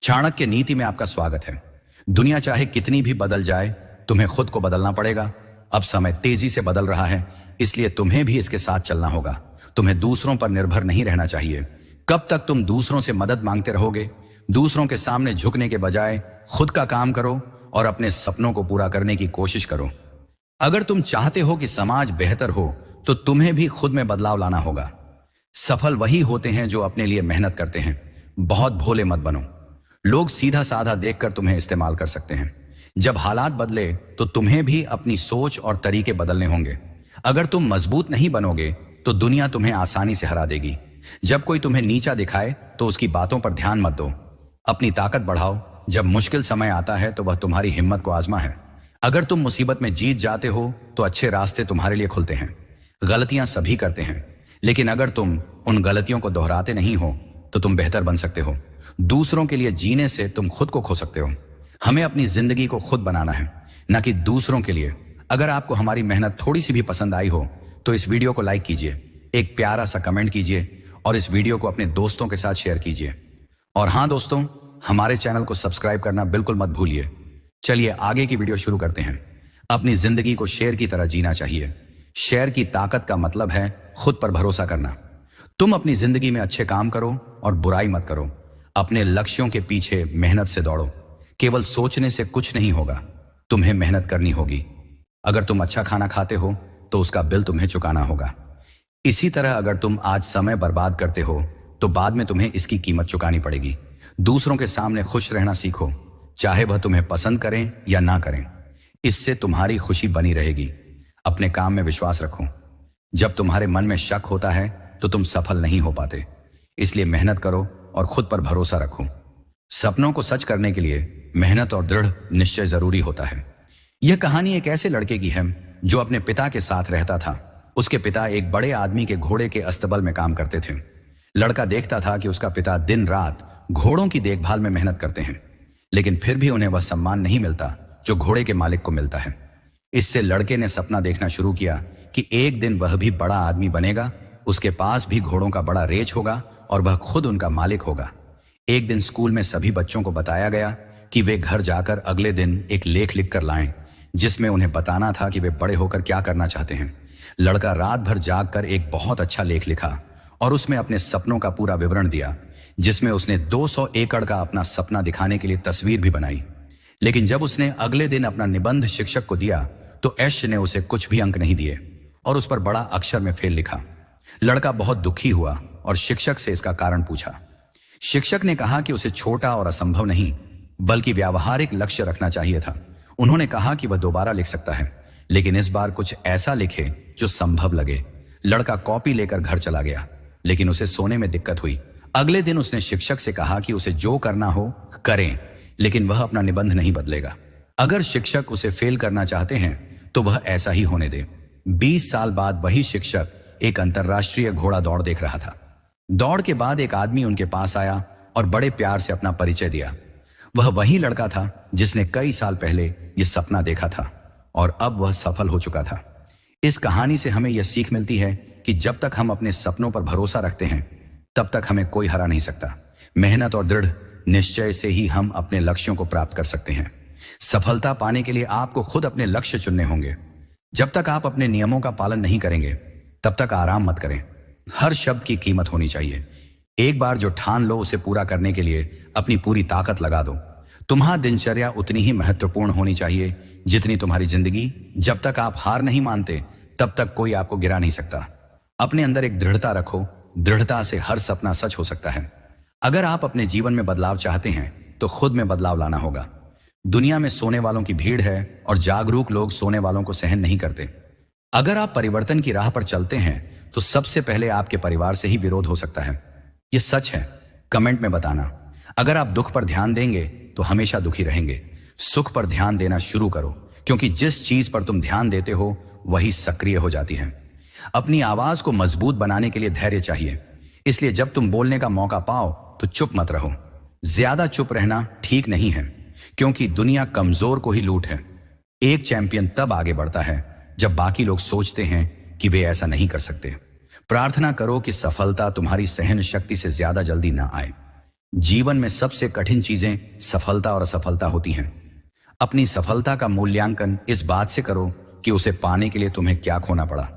चाणक्य नीति में आपका स्वागत है। दुनिया चाहे कितनी भी बदल जाए, तुम्हें खुद को बदलना पड़ेगा। अब समय तेजी से बदल रहा है, इसलिए तुम्हें भी इसके साथ चलना होगा। तुम्हें दूसरों पर निर्भर नहीं रहना चाहिए। कब तक तुम दूसरों से मदद मांगते रहोगे? दूसरों के सामने झुकने के बजाय खुद का काम करो और अपने सपनों को पूरा करने की कोशिश करो। अगर तुम चाहते हो कि समाज बेहतर हो, तो तुम्हें भी खुद में बदलाव लाना होगा। सफल वही होते हैं जो अपने लिए मेहनत करते हैं। बहुत भोले मत बनो। लोग सीधा साधा देखकर तुम्हें इस्तेमाल कर सकते हैं। जब हालात बदले तो तुम्हें भी अपनी सोच और तरीके बदलने होंगे। अगर तुम मजबूत नहीं बनोगे तो दुनिया तुम्हें आसानी से हरा देगी। जब कोई तुम्हें नीचा दिखाए तो उसकी बातों पर ध्यान मत दो। अपनी ताकत बढ़ाओ। जब मुश्किल समय आता है तो वह तुम्हारी हिम्मत को आजमा है। अगर तुम मुसीबत में जीत जाते हो तो अच्छे रास्ते तुम्हारे लिए खुलते हैं। गलतियां सभी करते हैं, लेकिन अगर तुम उन गलतियों को दोहराते नहीं हो तो तुम बेहतर बन सकते हो। दूसरों के लिए जीने से तुम खुद को खो सकते हो। हमें अपनी जिंदगी को खुद बनाना है, न कि दूसरों के लिए। अगर आपको हमारी मेहनत थोड़ी सी भी पसंद आई हो तो इस वीडियो को लाइक कीजिए, एक प्यारा सा कमेंट कीजिए और इस वीडियो को अपने दोस्तों के साथ शेयर कीजिए। और हाँ दोस्तों, हमारे चैनल को सब्सक्राइब करना बिल्कुल मत भूलिए। चलिए आगे की वीडियो शुरू करते हैं। अपनी जिंदगी को शेर की तरह जीना चाहिए। शेर की ताकत का मतलब है खुद पर भरोसा करना। तुम अपनी जिंदगी में अच्छे काम करो और बुराई मत करो। अपने लक्ष्यों के पीछे मेहनत से दौड़ो। केवल सोचने से कुछ नहीं होगा, तुम्हें मेहनत करनी होगी। अगर तुम अच्छा खाना खाते हो तो उसका बिल तुम्हें चुकाना होगा। इसी तरह अगर तुम आज समय बर्बाद करते हो तो बाद में तुम्हें इसकी कीमत चुकानी पड़ेगी। दूसरों के सामने खुश रहना सीखो, चाहे वह तुम्हें पसंद करें या ना करें। इससे तुम्हारी खुशी बनी रहेगी। अपने काम में विश्वास रखो। जब तुम्हारे मन में शक होता है तो तुम सफल नहीं हो पाते। इसलिए मेहनत करो और खुद पर भरोसा रखो। सपनों को सच करने के लिए मेहनत और दृढ़ निश्चय जरूरी होता है। यह कहानी एक ऐसे लड़के की है जो अपने पिता के साथ रहता था। उसके पिता एक बड़े आदमी के घोड़े के अस्तबल में काम करते थे। लड़का देखता था कि उसका पिता दिन रात घोड़ों की देखभाल में मेहनत करते हैं, लेकिन फिर भी उन्हें वह सम्मान नहीं मिलता जो घोड़े के मालिक को मिलता है। इससे लड़के ने सपना देखना शुरू किया कि एक दिन वह भी बड़ा आदमी बनेगा, उसके पास भी घोड़ों का बड़ा रेंज होगा और वह खुद उनका मालिक होगा। एक दिन स्कूल में सभी बच्चों को बताया गया कि वे घर जाकर अगले दिन एक लेख लिखकर लाएं, जिसमें उन्हें बताना था कि वे बड़े होकर क्या करना चाहते हैं। लड़का रात भर जागकर एक बहुत अच्छा लेख लिखा और उसमें अपने सपनों का पूरा विवरण दिया, जिसमें उसने 200 एकड़ का अपना सपना दिखाने के लिए तस्वीर भी बनाई। लेकिन जब उसने अगले दिन अपना निबंध शिक्षक को दिया तो ऐश ने उसे कुछ भी अंक नहीं दिए और उस पर बड़ा अक्षर में फेल लिखा। लड़का बहुत दुखी हुआ और शिक्षक से इसका कारण पूछा। शिक्षक ने कहा कि उसे छोटा और असंभव नहीं, बल्कि व्यावहारिक लक्ष्य रखना चाहिए था। उन्होंने कहा कि वह दोबारा लिख सकता है, लेकिन इस बार कुछ ऐसा लिखे जो संभव लगे। लड़का कॉपी लेकर घर चला गया, लेकिन उसे सोने में दिक्कत हुई। अगले दिन उसने शिक्षक से कहा कि उसे जो करना हो करें, लेकिन वह अपना निबंध नहीं बदलेगा। अगर शिक्षक उसे फेल करना चाहते हैं तो वह ऐसा ही होने दे। 20 साल बाद वही शिक्षक एक अंतर्राष्ट्रीय घोड़ा दौड़ देख रहा था। दौड़ के बाद एक आदमी उनके पास आया और बड़े प्यार से अपना परिचय दिया। वह वही लड़का था जिसने कई साल पहले यह सपना देखा था और अब वह सफल हो चुका था। इस कहानी से हमें यह सीख मिलती है कि जब तक हम अपने सपनों पर भरोसा रखते हैं, तब तक हमें कोई हरा नहीं सकता। मेहनत और दृढ़ निश्चय से ही हम अपने लक्ष्यों को प्राप्त कर सकते हैं। सफलता पाने के लिए आपको खुद अपने लक्ष्य चुनने होंगे। जब तक आप अपने नियमों का पालन नहीं करेंगे, तब तक आराम मत करें। हर शब्द की कीमत होनी चाहिए। एक बार जो ठान लो, उसे पूरा करने के लिए अपनी पूरी ताकत लगा दो। तुम्हारी दिनचर्या उतनी ही महत्वपूर्ण होनी चाहिए जितनी तुम्हारी जिंदगी। जब तक आप हार नहीं मानते, तब तक कोई आपको गिरा नहीं सकता। अपने अंदर एक दृढ़ता रखो। दृढ़ता से हर सपना सच हो सकता है। अगर आप अपने जीवन में बदलाव चाहते हैं तो खुद में बदलाव लाना होगा। दुनिया में सोने वालों की भीड़ है और जागरूक लोग सोने वालों को सहन नहीं करते। अगर आप परिवर्तन की राह पर चलते हैं तो सबसे पहले आपके परिवार से ही विरोध हो सकता है। यह सच है। कमेंट में बताना। अगर आप दुख पर ध्यान देंगे तो हमेशा दुखी रहेंगे। सुख पर ध्यान देना शुरू करो, क्योंकि जिस चीज पर तुम ध्यान देते हो वही सक्रिय हो जाती है। अपनी आवाज को मजबूत बनाने के लिए धैर्य चाहिए। इसलिए जब तुम बोलने का मौका पाओ तो चुप मत रहो। ज्यादा चुप रहना ठीक नहीं है, क्योंकि दुनिया कमजोर को ही लूट है। एक चैंपियन तब आगे बढ़ता है जब बाकी लोग सोचते हैं कि वे ऐसा नहीं कर सकते। प्रार्थना करो कि सफलता तुम्हारी सहन शक्ति से ज्यादा जल्दी ना आए। जीवन में सबसे कठिन चीजें सफलता और असफलता होती हैं। अपनी सफलता का मूल्यांकन इस बात से करो कि उसे पाने के लिए तुम्हें क्या खोना पड़ा।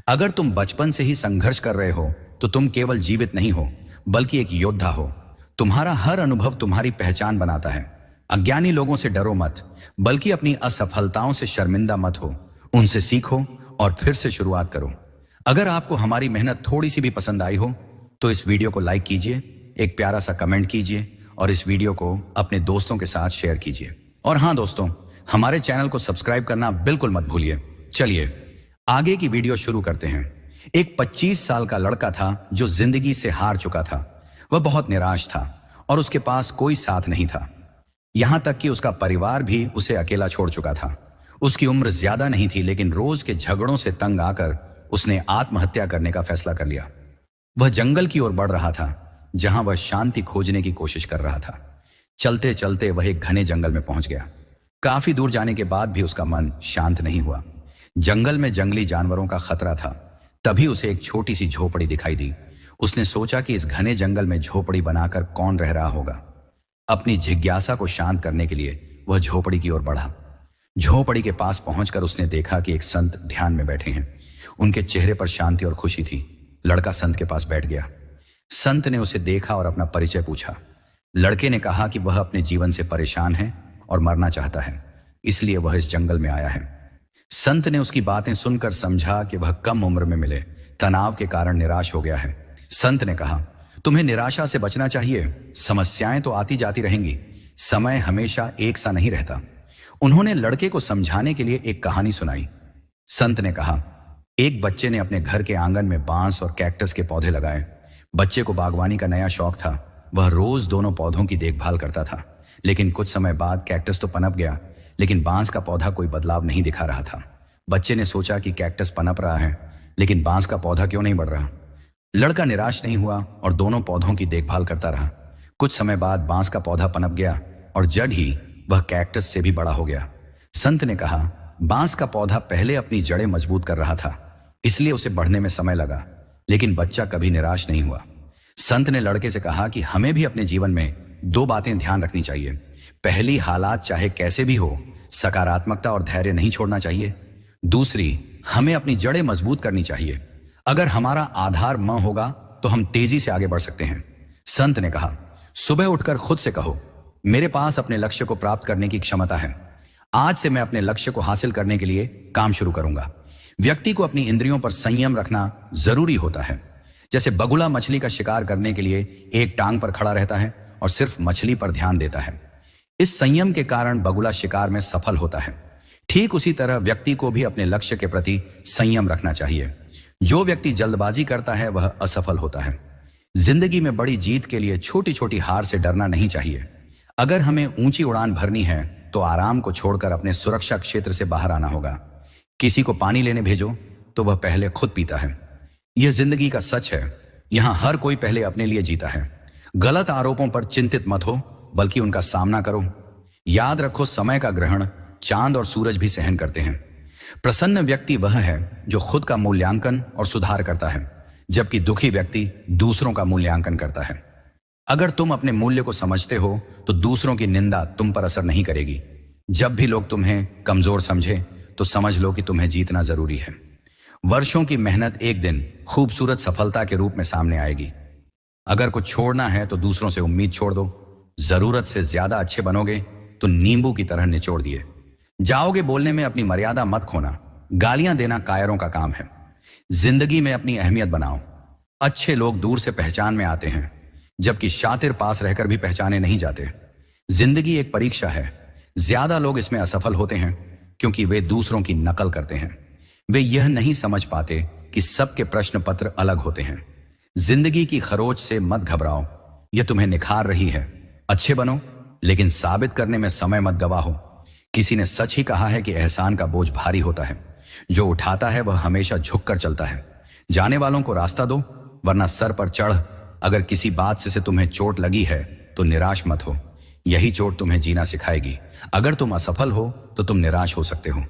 अगर तुम बचपन से ही संघर्ष कर रहे हो तो तुम केवल जीवित नहीं हो बल्कि एक योद्धा हो। तुम्हारा हर अनुभव तुम्हारी पहचान बनाता है। अज्ञानी लोगों से डरो मत, बल्कि अपनी असफलताओं से शर्मिंदा मत हो। उनसे सीखो और फिर से शुरुआत करो। अगर आपको हमारी मेहनत थोड़ी सी भी पसंद आई हो तो इस वीडियो को लाइक कीजिए, एक प्यारा सा कमेंट कीजिए और इस वीडियो को अपने दोस्तों के साथ शेयर कीजिए। और हाँ दोस्तों, हमारे चैनल को सब्सक्राइब करना बिल्कुल मत भूलिए। चलिए आगे की वीडियो शुरू करते हैं। एक 25 साल का लड़का था जो जिंदगी से हार चुका था। वह बहुत निराश था और उसके पास कोई साथ नहीं था। यहां तक कि उसका परिवार भी उसे अकेला छोड़ चुका था। उसकी उम्र ज्यादा नहीं थी, लेकिन रोज के झगड़ों से तंग आकर उसने आत्महत्या करने का फैसला कर लिया। वह जंगल की ओर बढ़ रहा था जहां वह शांति खोजने की कोशिश कर रहा था। चलते चलते वह एक घने जंगल में पहुंच गया। काफी दूर जाने के बाद भी उसका मन शांत नहीं हुआ। जंगल में जंगली जानवरों का खतरा था। तभी उसे एक छोटी सी झोपड़ी दिखाई दी। उसने सोचा कि इस घने जंगल में झोपड़ी बनाकर कौन रह रहा होगा। अपनी जिज्ञासा को शांत करने के लिए वह झोपड़ी की ओर बढ़ा। झोपड़ी के पास पहुंचकर उसने देखा कि एक संत ध्यान में बैठे हैं। उनके चेहरे पर शांति और खुशी थी। लड़का संत के पास बैठ गया। संत ने उसे देखा और अपना परिचय पूछा। लड़के ने कहा कि वह अपने जीवन से परेशान है और मरना चाहता है, इसलिए वह इस जंगल में आया है। संत ने उसकी बातें सुनकर समझा कि वह कम उम्र में मिले तनाव के कारण निराश हो गया है। संत ने कहा, तुम्हें निराशा से बचना चाहिए। समस्याएं तो आती जाती रहेंगी, समय हमेशा एक सा नहीं रहता। उन्होंने लड़के को समझाने के लिए एक कहानी सुनाई। संत ने कहा, एक बच्चे ने अपने घर के आंगन में बांस और कैक्टस के पौधे लगाए। बच्चे को बागवानी का नया शौक था। वह रोज दोनों पौधों की देखभाल करता था। लेकिन कुछ समय बाद कैक्टस तो पनप गया, लेकिन बांस का पौधा कोई बदलाव नहीं दिखा रहा था। बच्चे ने सोचा कि कैक्टस पनप रहा है, लेकिन बांस का पौधा क्यों नहीं बढ़ रहा। लड़का निराश नहीं हुआ और दोनों पौधों की देखभाल करता रहा। कुछ समय बाद बांस का पौधा पनप गया और जड़ ही वह कैक्टस से भी बड़ा हो गया। संत ने कहा, बांस का पौधा पहले अपनी जड़ें मजबूत कर रहा था, इसलिए उसे बढ़ने में समय लगा, लेकिन बच्चा कभी निराश नहीं हुआ। संत ने लड़के से कहा कि हमें भी अपने जीवन में दो बातें ध्यान रखनी चाहिए। पहली, हालात चाहे कैसे भी हो, सकारात्मकता और धैर्य नहीं छोड़ना चाहिए। दूसरी, हमें अपनी जड़ें मजबूत करनी चाहिए। अगर हमारा आधार म होगा तो हम तेजी से आगे बढ़ सकते हैं। संत ने कहा, सुबह उठकर खुद से कहो, मेरे पास अपने लक्ष्य को प्राप्त करने की क्षमता है। आज से मैं अपने लक्ष्य को हासिल करने के लिए काम शुरू करूंगा। व्यक्ति को अपनी इंद्रियों पर संयम रखना जरूरी होता है। जैसे बगुला मछली का शिकार करने के लिए एक टांग पर खड़ा रहता है और सिर्फ मछली पर ध्यान देता है। इस संयम के कारण बगुला शिकार में सफल होता है। ठीक उसी तरह व्यक्ति को भी अपने लक्ष्य के प्रति संयम रखना चाहिए। जो व्यक्ति जल्दबाजी करता है वह असफल होता है। जिंदगी में बड़ी जीत के लिए छोटी छोटी हार से डरना नहीं चाहिए। अगर हमें ऊंची उड़ान भरनी है तो आराम को छोड़कर अपने सुरक्षा क्षेत्र से बाहर आना होगा। किसी को पानी लेने भेजो तो वह पहले खुद पीता है। यह जिंदगी का सच है। यहां हर कोई पहले अपने लिए जीता है। गलत आरोपों पर चिंतित मत हो, बल्कि उनका सामना करो। याद रखो, समय का ग्रहण चांद और सूरज भी सहन करते हैं। प्रसन्न व्यक्ति वह है जो खुद का मूल्यांकन और सुधार करता है, जबकि दुखी व्यक्ति दूसरों का मूल्यांकन करता है। अगर तुम अपने मूल्य को समझते हो तो दूसरों की निंदा तुम पर असर नहीं करेगी। जब भी लोग तुम्हें कमजोर समझे तो समझ लो कि तुम्हें जीतना जरूरी है। वर्षों की मेहनत एक दिन खूबसूरत सफलता के रूप में सामने आएगी। अगर कुछ छोड़ना है तो दूसरों से उम्मीद छोड़ दो। जरूरत से ज्यादा अच्छे बनोगे तो नींबू की तरह निचोड़ दिए जाओगे। बोलने में अपनी मर्यादा मत खोना। गालियां देना कायरों का काम है। जिंदगी में अपनी अहमियत बनाओ। अच्छे लोग दूर से पहचान में आते हैं, जबकि शातिर पास रहकर भी पहचाने नहीं जाते। जिंदगी एक परीक्षा है। ज्यादा लोग इसमें असफल होते हैं क्योंकि वे दूसरों की नकल करते हैं। वे यह नहीं समझ पाते कि सबके प्रश्न पत्र अलग होते हैं। जिंदगी की खरोच से मत घबराओ, यह तुम्हें निखार रही है। अच्छे बनो, लेकिन साबित करने में समय मत गवाहो। किसी ने सच ही कहा है कि एहसान का बोझ भारी होता है, जो उठाता है वह हमेशा झुककर चलता है। जाने वालों को रास्ता दो, वरना सर पर चढ़। अगर किसी बात से तुम्हें चोट लगी है तो निराश मत हो। यही चोट तुम्हें जीना सिखाएगी। अगर तुम असफल हो तो तुम निराश हो सकते हो,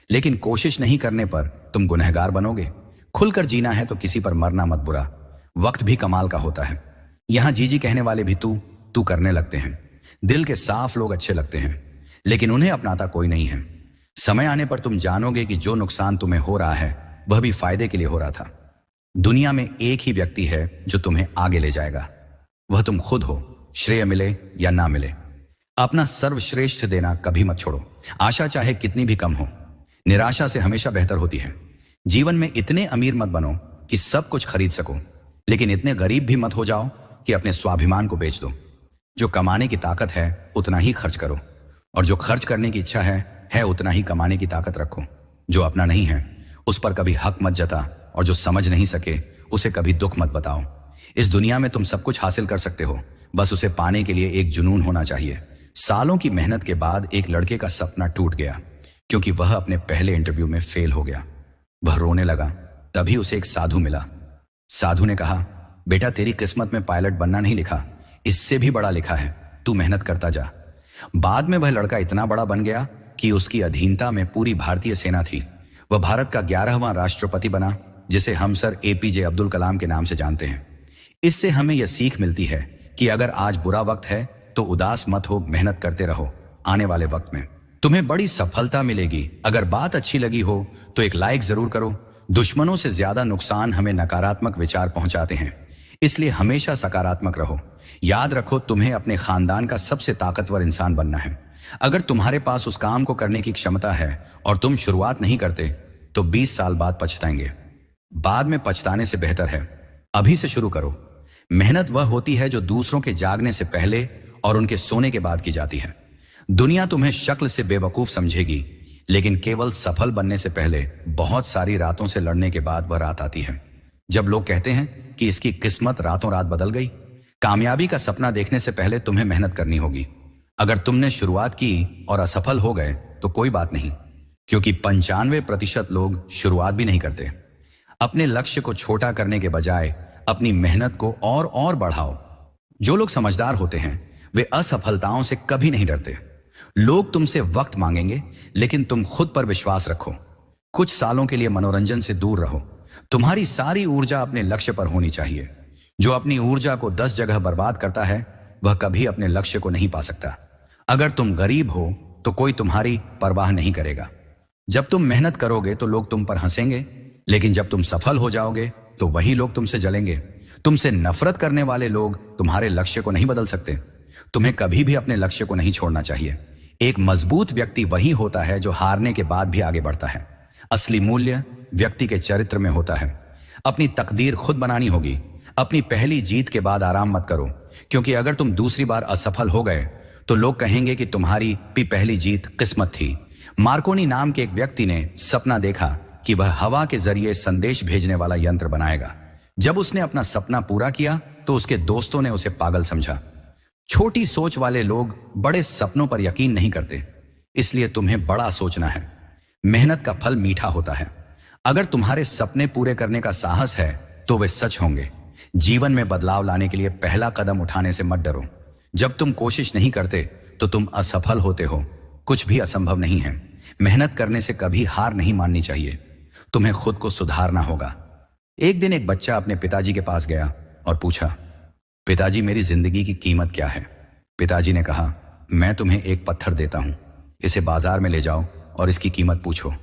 लेकिन कोशिश नहीं करने पर तुम गुनहगार बनोगे। खुलकर जीना है तो किसी पर मरना मत बुरा। वक्त भी कमाल का होता है। यहां जीजी कहने वाले भी तू तू करने लगते हैं। दिल के साफ लोग अच्छे लगते हैं, लेकिन उन्हें अपनाता कोई नहीं है। समय आने पर तुम जानोगे कि जो नुकसान तुम्हें हो रहा है वह भी फायदे के लिए हो रहा था। दुनिया में एक ही व्यक्ति है जो तुम्हें आगे ले जाएगा, वह तुम खुद हो। श्रेय मिले या ना मिले, अपना सर्वश्रेष्ठ देना कभी मत छोड़ो। आशा चाहे कितनी भी कम हो, निराशा से हमेशा बेहतर होती है। जीवन में इतने अमीर मत बनो कि सब कुछ खरीद सको, लेकिन इतने गरीब भी मत हो जाओ कि अपने स्वाभिमान को बेच दो। जो कमाने की ताकत है उतना ही खर्च करो, और जो खर्च करने की इच्छा है उतना ही कमाने की ताकत रखो। जो अपना नहीं है उस पर कभी हक मत जता, और जो समझ नहीं सके उसे कभी दुख मत बताओ। इस दुनिया में तुम सब कुछ हासिल कर सकते हो, बस उसे पाने के लिए एक जुनून होना चाहिए। सालों की मेहनत के बाद एक लड़के का सपना टूट गया क्योंकि वह अपने पहले इंटरव्यू में फेल हो गया। वह रोने लगा। तभी उसे एक साधु मिला। साधु ने कहा, बेटा तेरी किस्मत में पायलट बनना नहीं लिखा, इससे भी बड़ा लिखा है, तू मेहनत करता जा। बाद में वह लड़का इतना बड़ा बन गया कि उसकी अधीनता में पूरी भारतीय सेना थी। वह भारत का 11वां राष्ट्रपति बना, जिसे हम सर APJ अब्दुल कलाम के नाम से जानते हैं। इससे हमें यह सीख मिलती है कि अगर आज बुरा वक्त है तो उदास मत हो, मेहनत करते रहो। आने वाले वक्त में तुम्हें बड़ी सफलता मिलेगी। अगर बात अच्छी लगी हो तो एक लाइक जरूर करो। दुश्मनों से ज्यादा नुकसान हमें नकारात्मक विचार पहुंचाते हैं, इसलिए हमेशा सकारात्मक रहो। याद रखो, तुम्हें अपने खानदान का सबसे ताकतवर इंसान बनना है। अगर तुम्हारे पास उस काम को करने की क्षमता है और तुम शुरुआत नहीं करते तो 20 साल बाद पछताएंगे। बाद में पछताने से बेहतर है अभी से शुरू करो। मेहनत वह होती है जो दूसरों के जागने से पहले और उनके सोने के बाद की जाती है। दुनिया तुम्हें शक्ल से बेवकूफ समझेगी, लेकिन केवल सफल बनने से पहले बहुत सारी रातों से लड़ने के बाद वह रात आती है जब लोग कहते हैं कि इसकी किस्मत रातों रात बदल गई। कामयाबी का सपना देखने से पहले तुम्हें मेहनत करनी होगी। अगर तुमने शुरुआत की और असफल हो गए तो कोई बात नहीं, क्योंकि 95% लोग शुरुआत भी नहीं करते। अपने लक्ष्य को छोटा करने के बजाय अपनी मेहनत को और बढ़ाओ। जो लोग समझदार होते हैं वे असफलताओं से कभी नहीं डरते। लोग तुमसे वक्त मांगेंगे, लेकिन तुम खुद पर विश्वास रखो। कुछ सालों के लिए मनोरंजन से दूर रहो। तुम्हारी सारी ऊर्जा अपने लक्ष्य पर होनी चाहिए। जो अपनी ऊर्जा को 10 जगह बर्बाद करता है वह कभी अपने लक्ष्य को नहीं पा सकता। अगर तुम गरीब हो तो कोई तुम्हारी परवाह नहीं करेगा। जब तुम मेहनत करोगे तो लोग तुम पर हंसेंगे, लेकिन जब तुम सफल हो जाओगे तो वही लोग तुमसे जलेंगे। तुमसे नफरत करने वाले लोग तुम्हारे लक्ष्य को नहीं बदल सकते। तुम्हें कभी भी अपने लक्ष्य को नहीं छोड़ना चाहिए। एक मजबूत व्यक्ति वही होता है जो हारने के बाद भी आगे बढ़ता है। असली मूल्य व्यक्ति के चरित्र में होता है। अपनी तकदीर खुद बनानी होगी। अपनी पहली जीत के बाद आराम मत करो, क्योंकि अगर तुम दूसरी बार असफल हो गए तो लोग कहेंगे कि तुम्हारी भी पहली जीत किस्मत थी। मार्कोनी नाम के एक व्यक्ति ने सपना देखा कि वह हवा के जरिए संदेश भेजने वाला यंत्र बनाएगा। जब उसने अपना सपना पूरा किया तो उसके दोस्तों ने उसे पागल समझा। छोटी सोच वाले लोग बड़े सपनों पर यकीन नहीं करते, इसलिए तुम्हें बड़ा सोचना है। मेहनत का फल मीठा होता है। अगर तुम्हारे सपने पूरे करने का साहस है तो वे सच होंगे। जीवन में बदलाव लाने के लिए पहला कदम उठाने से मत डरो। जब तुम कोशिश नहीं करते तो तुम असफल होते हो। कुछ भी असंभव नहीं है। मेहनत करने से कभी हार नहीं माननी चाहिए। तुम्हें खुद को सुधारना होगा। एक दिन एक बच्चा अपने पिताजी के पास गया और पूछा, पिताजी मेरी जिंदगी की कीमत क्या है? पिताजी ने कहा, मैं तुम्हें एक पत्थर देता हूं, इसे बाजार में ले जाओ और इसकी कीमत पूछो।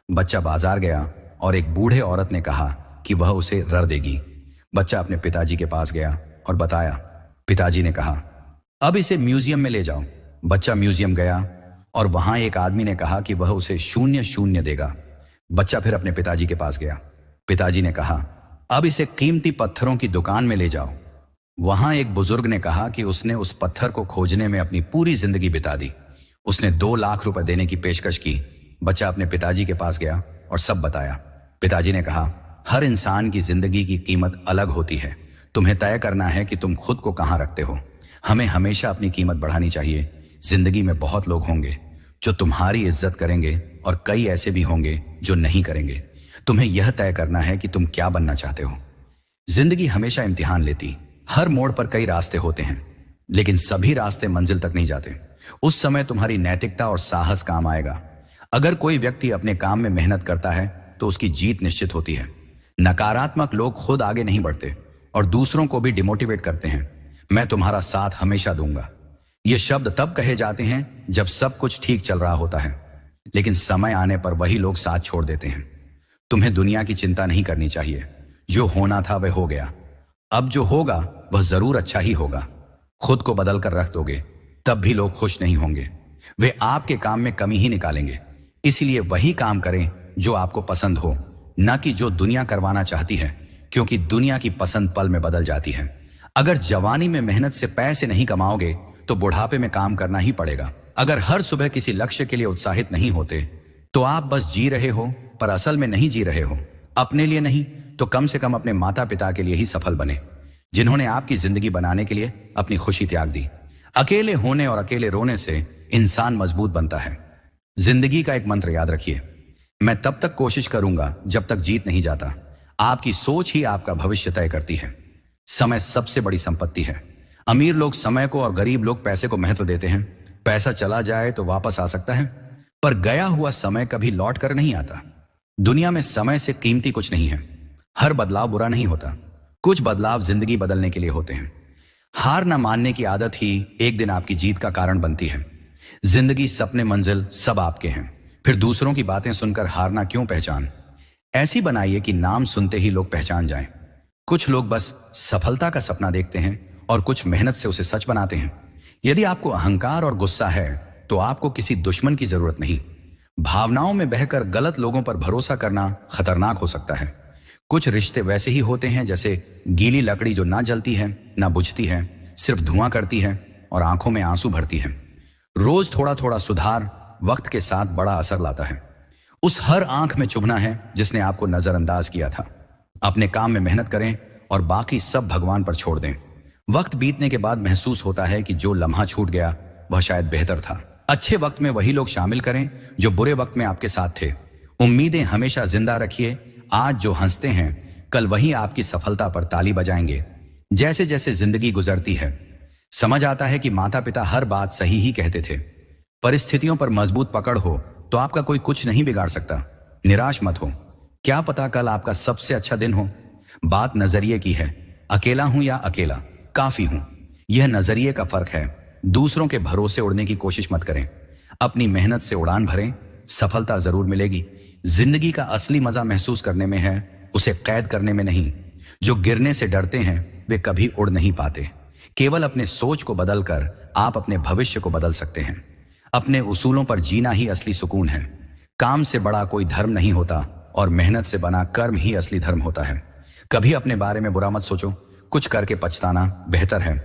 बच्चा बाजार गया और एक बूढ़े औरत ने कहा कि वह उसे रर देगी। बच्चा अपने पिताजी के पास गया और बताया। पिताजी ने कहा, अब इसे म्यूजियम में ले जाओ। बच्चा म्यूजियम गया और वहां एक आदमी ने कहा कि वह उसे 0 देगा। बच्चा फिर अपने पिताजी के पास गया। पिताजी ने कहा, अब इसे कीमती पत्थरों की दुकान में ले जाओ। वहां एक बुजुर्ग ने कहा कि उसने उस पत्थर को खोजने में अपनी पूरी जिंदगी बिता दी। उसने 2 लाख रुपए देने की पेशकश की। बच्चा अपने पिताजी के पास गया और सब बताया। पिताजी ने कहा, हर इंसान की जिंदगी की कीमत अलग होती है। तुम्हें तय करना है कि तुम खुद को कहां रखते हो। हमें हमेशा अपनी कीमत बढ़ानी चाहिए। जिंदगी में बहुत लोग होंगे जो तुम्हारी इज्जत करेंगे और कई ऐसे भी होंगे जो नहीं करेंगे। तुम्हें यह तय करना है कि तुम क्या बनना चाहते हो। जिंदगी हमेशा इम्तिहान लेती। हर मोड़ पर कई रास्ते होते हैं, लेकिन सभी रास्ते मंजिल तक नहीं जाते। उस समय तुम्हारी नैतिकता और साहस काम आएगा। अगर कोई व्यक्ति अपने काम में मेहनत करता है तो उसकी जीत निश्चित होती है। नकारात्मक लोग खुद आगे नहीं बढ़ते और दूसरों को भी डिमोटिवेट करते हैं। मैं तुम्हारा साथ हमेशा दूंगा। ये शब्द तब कहे जाते हैं जब सब कुछ ठीक चल रहा होता है, लेकिन समय आने पर वही लोग साथ छोड़ देते हैं। तुम्हें दुनिया की चिंता नहीं करनी चाहिए। जो होना था वह हो गया। अब जो होगा वह जरूर अच्छा ही होगा। खुद को बदल कर रख दोगे तब भी लोग खुश नहीं होंगे। वे आपके काम में कमी ही निकालेंगे। इसलिए वही काम करें जो आपको पसंद हो, न कि जो दुनिया करवाना चाहती है, क्योंकि दुनिया की पसंद पल में बदल जाती है। अगर जवानी में मेहनत से पैसे नहीं कमाओगे तो बुढ़ापे में काम करना ही पड़ेगा। अगर हर सुबह किसी लक्ष्य के लिए उत्साहित नहीं होते तो आप बस जी रहे हो, पर असल में नहीं जी रहे हो। अपने लिए नहीं तो कम से कम अपने माता पिता के लिए ही सफल बने, जिन्होंने आपकी जिंदगी बनाने के लिए अपनी खुशी त्याग दी। अकेले होने और अकेले रोने से इंसान मजबूत बनता है। जिंदगी का एक मंत्र याद रखिए, मैं तब तक कोशिश करूंगा जब तक जीत नहीं जाता। आपकी सोच ही आपका भविष्य तय करती है। समय सबसे बड़ी संपत्ति है। अमीर लोग समय को और गरीब लोग पैसे को महत्व देते हैं। पैसा चला जाए तो वापस आ सकता है, पर गया हुआ समय कभी लौट कर नहीं आता। दुनिया में समय से कीमती कुछ नहीं है। हर बदलाव बुरा नहीं होता, कुछ बदलाव जिंदगी बदलने के लिए होते हैं। हार न मानने की आदत ही एक दिन आपकी जीत का कारण बनती है। जिंदगी, सपने, मंजिल सब आपके हैं। फिर दूसरों की बातें सुनकर हारना क्यों पहचान। ऐसी बनाइए कि नाम सुनते ही लोग पहचान जाएं। कुछ लोग बस सफलता का सपना देखते हैं और कुछ मेहनत से उसे सच बनाते हैं। यदि आपको अहंकार और गुस्सा है तो आपको किसी दुश्मन की जरूरत नहीं। भावनाओं में बहकर गलत लोगों पर भरोसा करना खतरनाक हो सकता है। कुछ रिश्ते वैसे ही होते हैं जैसे गीली लकड़ी जो ना जलती है ना बुझती है, सिर्फ धुआं करती है और आंखों में आंसू भरती है। रोज थोड़ा थोड़ा सुधार वक्त के साथ बड़ा असर लाता है। उस हर आंख में चुभना है जिसने आपको नजरअंदाज किया था। अपने काम में मेहनत करें और बाकी सब भगवान पर छोड़ दें। वक्त बीतने के बाद महसूस होता है कि जो लम्हा छूट गया वह शायद बेहतर था। अच्छे वक्त में वही लोग शामिल करें जो बुरे वक्त में आपके साथ थे। उम्मीदें हमेशा जिंदा रखिए। आज जो हंसते हैं कल वही आपकी सफलता पर ताली बजाएंगे। जैसे जैसे जिंदगी गुजरती है समझ आता है कि माता पिता हर बात सही ही कहते थे। परिस्थितियों पर मजबूत पकड़ हो तो आपका कोई कुछ नहीं बिगाड़ सकता। निराश मत हो, क्या पता कल आपका सबसे अच्छा दिन हो। बात नजरिए की है। अकेला हूं या अकेला काफी हूं, यह नजरिए का फर्क है। दूसरों के भरोसे उड़ने की कोशिश मत करें। अपनी मेहनत से उड़ान भरें, सफलता जरूर मिलेगी। जिंदगी का असली मजा महसूस करने में है, उसे कैद करने में नहीं। जो गिरने से डरते हैं वे कभी उड़ नहीं पाते। केवल अपने सोच को बदलकर आप अपने भविष्य को बदल सकते हैं। अपने उसूलों पर जीना ही असली सुकून है। काम से बड़ा कोई धर्म नहीं होता और मेहनत से बना कर्म ही असली धर्म होता है। कभी अपने बारे में बुरा मत सोचो, कुछ करके पछताना बेहतर है।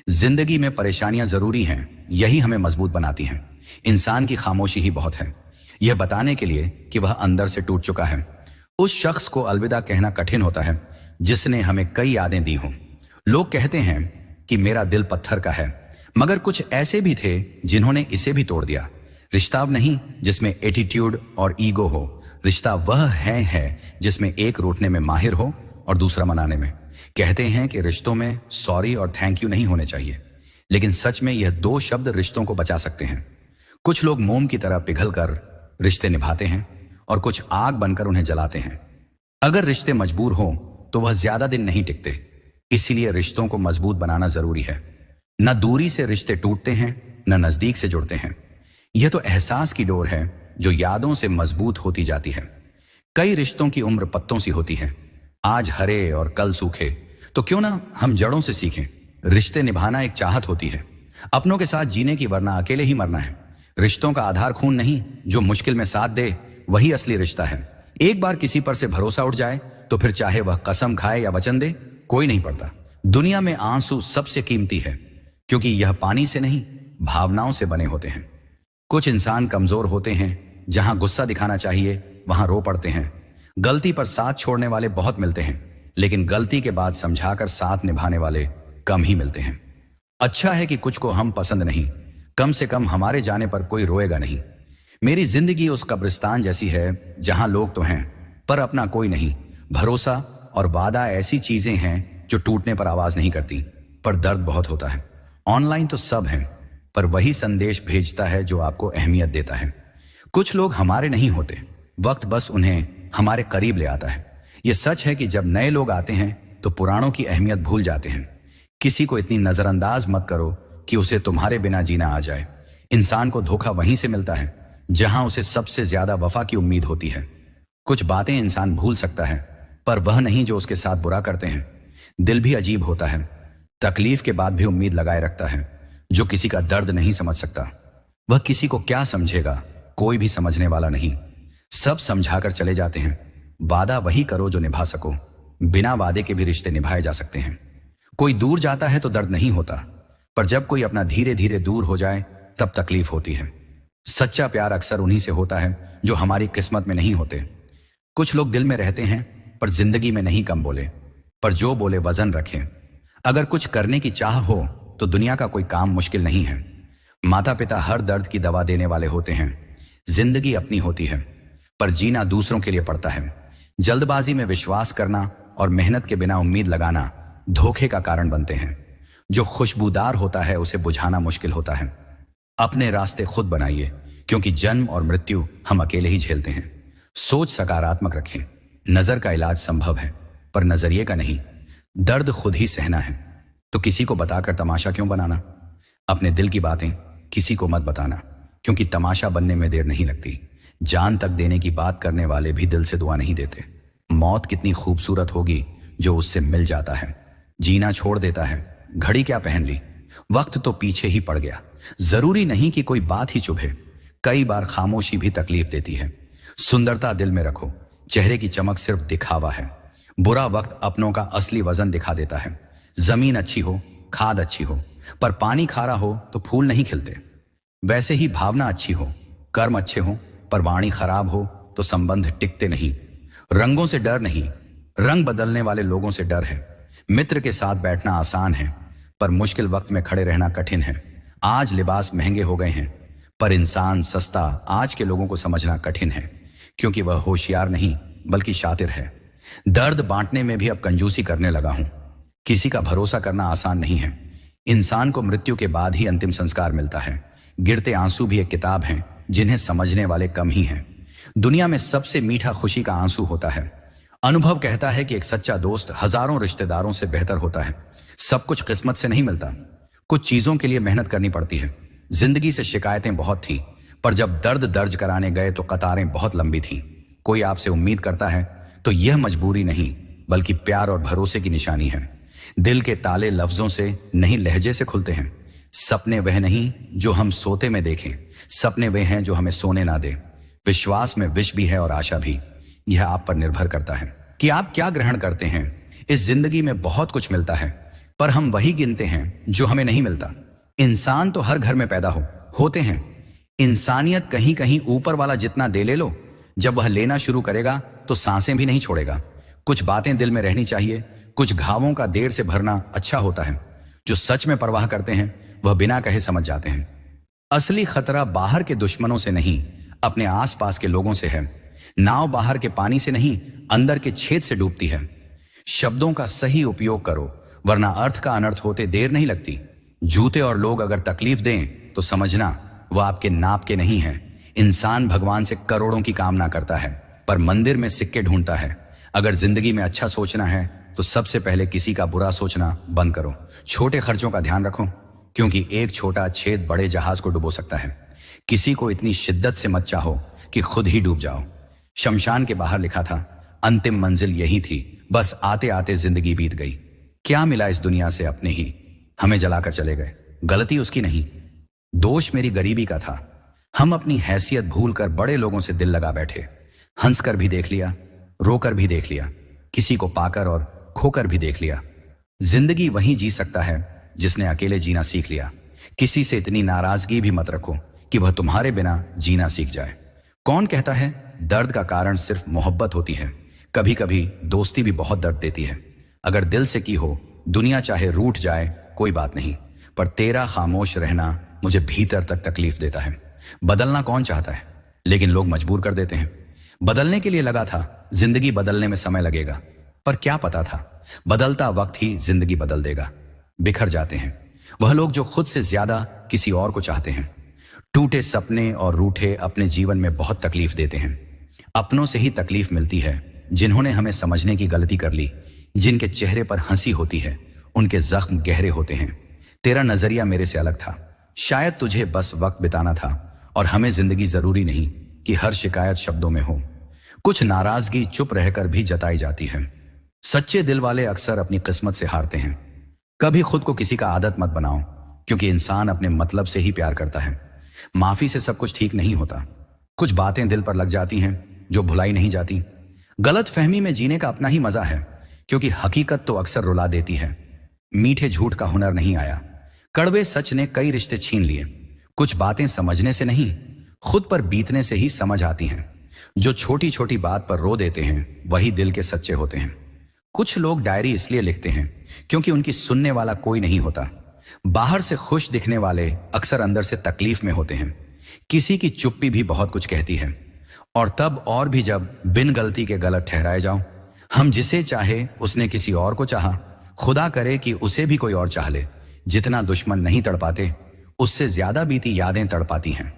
जिंदगी में परेशानियां जरूरी हैं, यही हमें मजबूत बनाती हैं। इंसान की खामोशी ही बहुत है, यह बताने के लिए कि वह अंदर से टूट चुका है। उस शख्स को अलविदा कहना कठिन होता है जिसने हमें कई यादें दी हों। लोग कहते हैं कि मेरा दिल पत्थर का है, मगर कुछ ऐसे भी थे जिन्होंने इसे भी तोड़ दिया। रिश्ता नहीं जिसमें एटीट्यूड और ईगो हो, रिश्ता वह है जिसमें एक रूठने में माहिर हो और दूसरा मनाने में। कहते हैं कि रिश्तों में सॉरी और थैंक यू नहीं होने चाहिए, लेकिन सच में यह दो शब्द रिश्तों को बचा सकते हैं। कुछ लोग मोम की तरह पिघलकर रिश्ते निभाते हैं और कुछ आग बनकर उन्हें जलाते हैं। अगर रिश्ते मजबूर हो तो वह ज्यादा दिन नहीं टिकते। इसीलिए रिश्तों को मजबूत बनाना जरूरी है। न दूरी से रिश्ते टूटते हैं, न नजदीक से जुड़ते हैं। यह तो एहसास की डोर है जो यादों से मजबूत होती जाती है। कई रिश्तों की उम्र पत्तों सी होती है, आज हरे और कल सूखे। तो क्यों ना हम जड़ों से सीखें। रिश्ते निभाना एक चाहत होती है, अपनों के साथ जीने की, वरना अकेले ही मरना है। रिश्तों का आधार खून नहीं, जो मुश्किल में साथ दे वही असली रिश्ता है। एक बार किसी पर से भरोसा उठ जाए तो फिर चाहे वह कसम खाए या वचन दे, कोई नहीं पड़ता। दुनिया में आंसू सबसे कीमती है, क्योंकि यह पानी से नहीं भावनाओं से बने होते हैं। कुछ इंसान कमजोर होते हैं, जहां गुस्सा दिखाना चाहिए वहां रो पड़ते हैं। गलती पर साथ छोड़ने वाले बहुत मिलते हैं, लेकिन गलती के बाद समझाकर साथ निभाने वाले कम ही मिलते हैं। अच्छा है कि कुछ को हम पसंद नहीं, कम से कम हमारे जाने पर कोई रोएगा नहीं। मेरी जिंदगी उस कब्रिस्तान जैसी है जहां लोग तो हैं पर अपना कोई नहीं। भरोसा और वादा ऐसी चीजें हैं जो टूटने पर आवाज नहीं करती, पर दर्द बहुत होता है। ऑनलाइन तो सब हैं, पर वही संदेश भेजता है जो आपको अहमियत देता है। कुछ लोग हमारे नहीं होते, वक्त बस उन्हें हमारे करीब ले आता है। यह सच है कि जब नए लोग आते हैं तो पुरानों की अहमियत भूल जाते हैं। किसी को इतनी नजरअंदाज मत करो कि उसे तुम्हारे बिना जीना आ जाए। इंसान को धोखा वहीं से मिलता है जहां उसे सबसे ज्यादा वफा की उम्मीद होती है। कुछ बातें इंसान भूल सकता है, पर वह नहीं जो उसके साथ बुरा करते हैं। दिल भी अजीब होता है, तकलीफ के बाद भी उम्मीद लगाए रखता है। जो किसी का दर्द नहीं समझ सकता वह किसी को क्या समझेगा? कोई भी समझने वाला नहीं। सब समझाकर चले जाते हैं। वादा वही करो जो निभा सको। बिना वादे के भी रिश्ते निभाए जा सकते हैं। कोई दूर जाता है तो दर्द नहीं होता, पर जब कोई अपना धीरे धीरे दूर हो जाए तब तकलीफ होती है। सच्चा प्यार अक्सर उन्हीं से होता है जो हमारी किस्मत में नहीं होते। कुछ लोग दिल में रहते हैं पर जिंदगी में नहीं कम बोले, पर जो बोले वजन रखें। अगर कुछ करने की चाह हो तो दुनिया का कोई काम मुश्किल नहीं है। माता पिता हर दर्द की दवा देने वाले होते हैं। जिंदगी अपनी होती है, पर जीना दूसरों के लिए पड़ता है। जल्दबाजी में विश्वास करना और मेहनत के बिना उम्मीद लगाना धोखे का कारण बनते हैं। जो खुशबूदार होता है उसे बुझाना मुश्किल होता है। अपने रास्ते खुद बनाइए, क्योंकि जन्म और मृत्यु हम अकेले ही झेलते हैं। सोच सकारात्मक रखें। नजर का इलाज संभव है, पर नजरिए का नहीं। दर्द खुद ही सहना है, तो किसी को बताकर तमाशा क्यों बनाना? अपने दिल की बातें किसी को मत बताना, क्योंकि तमाशा बनने में देर नहीं लगती। जान तक देने की बात करने वाले भी दिल से दुआ नहीं देते। मौत कितनी खूबसूरत होगी जो उससे मिल जाता है। जीना छोड़ देता है, घड़ी क्या पहन ली, वक्त तो पीछे ही पड़ गया। जरूरी नहीं कि कोई बात ही चुभे, कई बार खामोशी भी तकलीफ देती है। सुंदरता दिल में रखो, चेहरे की चमक सिर्फ दिखावा है। बुरा वक्त अपनों का असली वजन दिखा देता है। जमीन अच्छी हो, खाद अच्छी हो, पर पानी खारा हो तो फूल नहीं खिलते। वैसे ही भावना अच्छी हो, कर्म अच्छे हो, पर वाणी खराब हो तो संबंध टिकते नहीं। रंगों से डर नहीं, रंग बदलने वाले लोगों से डर है। मित्र के साथ बैठना आसान है, पर मुश्किल वक्त में खड़े रहना कठिन है। आज लिबास महंगे हो गए हैं, पर इंसान सस्ता आज के लोगों को समझना कठिन है, क्योंकि वह होशियार नहीं बल्कि शातिर है। दर्द बांटने में भी अब कंजूसी करने लगा हूं। किसी का भरोसा करना आसान नहीं है। इंसान को मृत्यु के बाद ही अंतिम संस्कार मिलता है। गिरते आंसू भी एक किताब हैं जिन्हें समझने वाले कम ही हैं। दुनिया में सबसे मीठा खुशी का आंसू होता है। अनुभव कहता है कि एक सच्चा दोस्त हजारों रिश्तेदारों से बेहतर होता है। सब कुछ किस्मत से नहीं मिलता, कुछ चीजों के लिए मेहनत करनी पड़ती है। जिंदगी से शिकायतें बहुत थी, पर जब दर्द दर्ज कराने गए तो कतारें बहुत लंबी थीं। कोई आपसे उम्मीद करता है तो यह मजबूरी नहीं बल्कि प्यार और भरोसे की निशानी है। दिल के ताले लफ्जों से नहीं लहजे से खुलते हैं। सपने वह नहीं जो हम सोते में देखें, सपने वे हैं जो हमें सोने ना दे। विश्वास में विष भी है और आशा भी। यह आप पर निर्भर करता है कि आप क्या ग्रहण करते हैं। इस जिंदगी में बहुत कुछ मिलता है, पर हम वही गिनते हैं जो हमें नहीं मिलता। इंसान तो हर घर में पैदा होते हैं। इंसानियत कहीं कहीं ऊपर वाला जितना दे ले लो, जब वह लेना शुरू करेगा तो सांसें भी नहीं छोड़ेगा। कुछ बातें दिल में रहनी चाहिए, कुछ घावों का देर से भरना अच्छा होता है। जो सच में परवाह करते हैं वह बिना कहे समझ जाते हैं। असली खतरा बाहर के दुश्मनों से नहीं, अपने आसपास के लोगों से है। नाव बाहर के पानी से नहीं, अंदर के छेद से डूबती है। शब्दों का सही उपयोग करो, वरना अर्थ का अनर्थ होते देर नहीं लगती। जूते और लोग अगर तकलीफ दें तो समझना वह आपके नाप के नहीं है। इंसान भगवान से करोड़ों की कामना करता है, पर मंदिर में सिक्के ढूंढता है। अगर जिंदगी में अच्छा सोचना है तो सबसे पहले किसी का बुरा सोचना बंद करो। छोटे खर्चों का ध्यान रखो, क्योंकि एक छोटा छेद बड़े जहाज को डुबो सकता है। किसी को इतनी शिद्दत से मत चाहो कि खुद ही डूब जाओ। शमशान के बाहर लिखा था, अंतिम मंजिल यही थी, बस आते आते जिंदगी बीत गई। क्या मिला इस दुनिया से? अपने ही हमें जलाकर चले गए। गलती उसकी नहीं, दोष मेरी गरीबी का था। हम अपनी हैसियत भूलकर बड़े लोगों से दिल लगा बैठे। हंसकर भी देख लिया, रोकर भी देख लिया, किसी को पाकर और खोकर भी देख लिया। जिंदगी वही जी सकता है जिसने अकेले जीना सीख लिया। किसी से इतनी नाराजगी भी मत रखो कि वह तुम्हारे बिना जीना सीख जाए। कौन कहता है दर्द का कारण सिर्फ मोहब्बत होती है? कभी कभी दोस्ती भी बहुत दर्द देती है। अगर दिल से की हो, दुनिया चाहे रूठ जाए कोई बात नहीं, पर तेरा खामोश रहना मुझे भीतर तक तकलीफ देता है। बदलना कौन चाहता है, लेकिन लोग मजबूर कर देते हैं। बदलने के लिए लगा था, जिंदगी बदलने में समय लगेगा, पर क्या पता था बदलता वक्त ही जिंदगी बदल देगा। बिखर जाते हैं वह लोग जो खुद से ज्यादा किसी और को चाहते हैं। टूटे सपने और रूठे अपने जीवन में बहुत तकलीफ देते हैं। अपनों से ही तकलीफ मिलती है जिन्होंने हमें समझने की गलती कर ली। जिनके चेहरे पर हंसी होती है उनके जख्म गहरे होते हैं। तेरा नजरिया मेरे से अलग था। शायद तुझे बस वक्त बिताना था और हमें जिंदगी जरूरी नहीं कि हर शिकायत शब्दों में हो। कुछ नाराजगी चुप रहकर भी जताई जाती है। सच्चे दिल वाले अक्सर अपनी किस्मत से हारते हैं। कभी खुद को किसी का आदत मत बनाओ, क्योंकि इंसान अपने मतलब से ही प्यार करता है। माफी से सब कुछ ठीक नहीं होता। कुछ बातें दिल पर लग जाती हैं जो भुलाई नहीं जाती। गलत फहमी में जीने का अपना ही मजा है, क्योंकि हकीकत तो अक्सर रुला देती है। मीठे झूठ का हुनर नहीं आया। कड़वे सच ने कई रिश्ते छीन लिए। कुछ बातें समझने से नहीं, खुद पर बीतने से ही समझ आती हैं। जो छोटी छोटी बात पर रो देते हैं वही दिल के सच्चे होते हैं। कुछ लोग डायरी इसलिए लिखते हैं क्योंकि उनकी सुनने वाला कोई नहीं होता। बाहर से खुश दिखने वाले अक्सर अंदर से तकलीफ में होते हैं। किसी की चुप्पी भी बहुत कुछ कहती है, और तब और भी जब बिन गलती के गलत ठहराए जाओ। हम जिसे चाहे उसने किसी और को चाहा। खुदा करे कि उसे भी कोई और चाह ले। जितना दुश्मन नहीं तड़पाते, उससे ज्यादा बीती यादें तड़पाती हैं।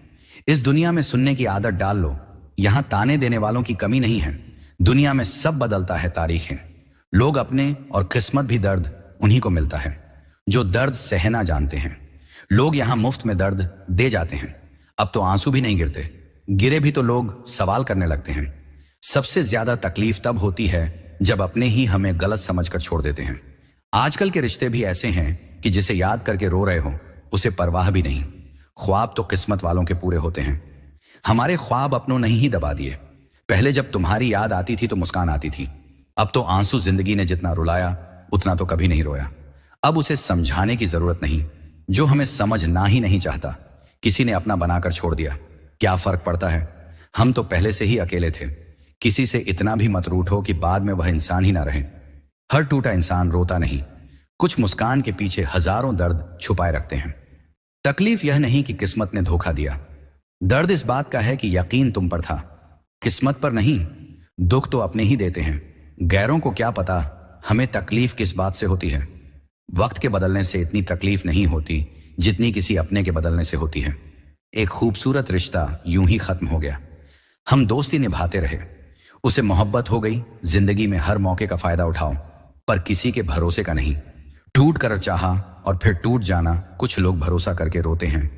इस दुनिया में सुनने की आदत डाल लो। यहां ताने देने वालों की कमी नहीं है। दुनिया में सब बदलता है, तारीखें, लोग अपने, और किस्मत भी दर्द उन्हीं को मिलता है जो दर्द सहना जानते हैं। लोग यहां मुफ्त में दर्द दे जाते हैं। अब तो आंसू भी नहीं गिरते, गिरे भी तो लोग सवाल करने लगते हैं। सबसे ज्यादा तकलीफ तब होती है जब अपने ही हमें गलत समझकर छोड़ देते हैं। आजकल के रिश्ते भी ऐसे हैं कि जिसे याद करके रो रहे हो उसे परवाह भी नहीं। ख्वाब तो किस्मत वालों के पूरे होते हैं। हमारे ख्वाब अपनों ने ही दबा दिए। पहले जब तुम्हारी याद आती थी तो मुस्कान आती थी। अब तो आंसू जिंदगी ने जितना रुलाया उतना तो कभी नहीं रोया। अब उसे समझाने की जरूरत नहीं। जो हमें समझना ही नहीं चाहता, किसी ने अपना बनाकर छोड़ दिया। क्या फर्क पड़ता है, हम तो पहले से ही अकेले थे। किसी से इतना भी मत रूठो कि बाद में वह इंसान ही ना रहे। हर टूटा इंसान रोता नहीं। कुछ मुस्कान के पीछे हजारों दर्द छुपाए रखते हैं। तकलीफ यह नहीं कि किस्मत ने धोखा दिया। दर्द इस बात का है कि यकीन तुम पर था, किस्मत पर नहीं। दुख तो अपने ही देते हैं, गैरों को क्या पता हमें तकलीफ किस बात से होती है। वक्त के बदलने से इतनी तकलीफ नहीं होती जितनी किसी अपने के बदलने से होती है। एक खूबसूरत रिश्ता यूं ही खत्म हो गया। हम दोस्ती निभाते रहे, उसे मोहब्बत हो गई। जिंदगी में हर मौके का फायदा उठाओ, पर किसी के भरोसे का नहीं। टूट कर चाहा और फिर टूट जाना। कुछ लोग भरोसा करके रोते हैं,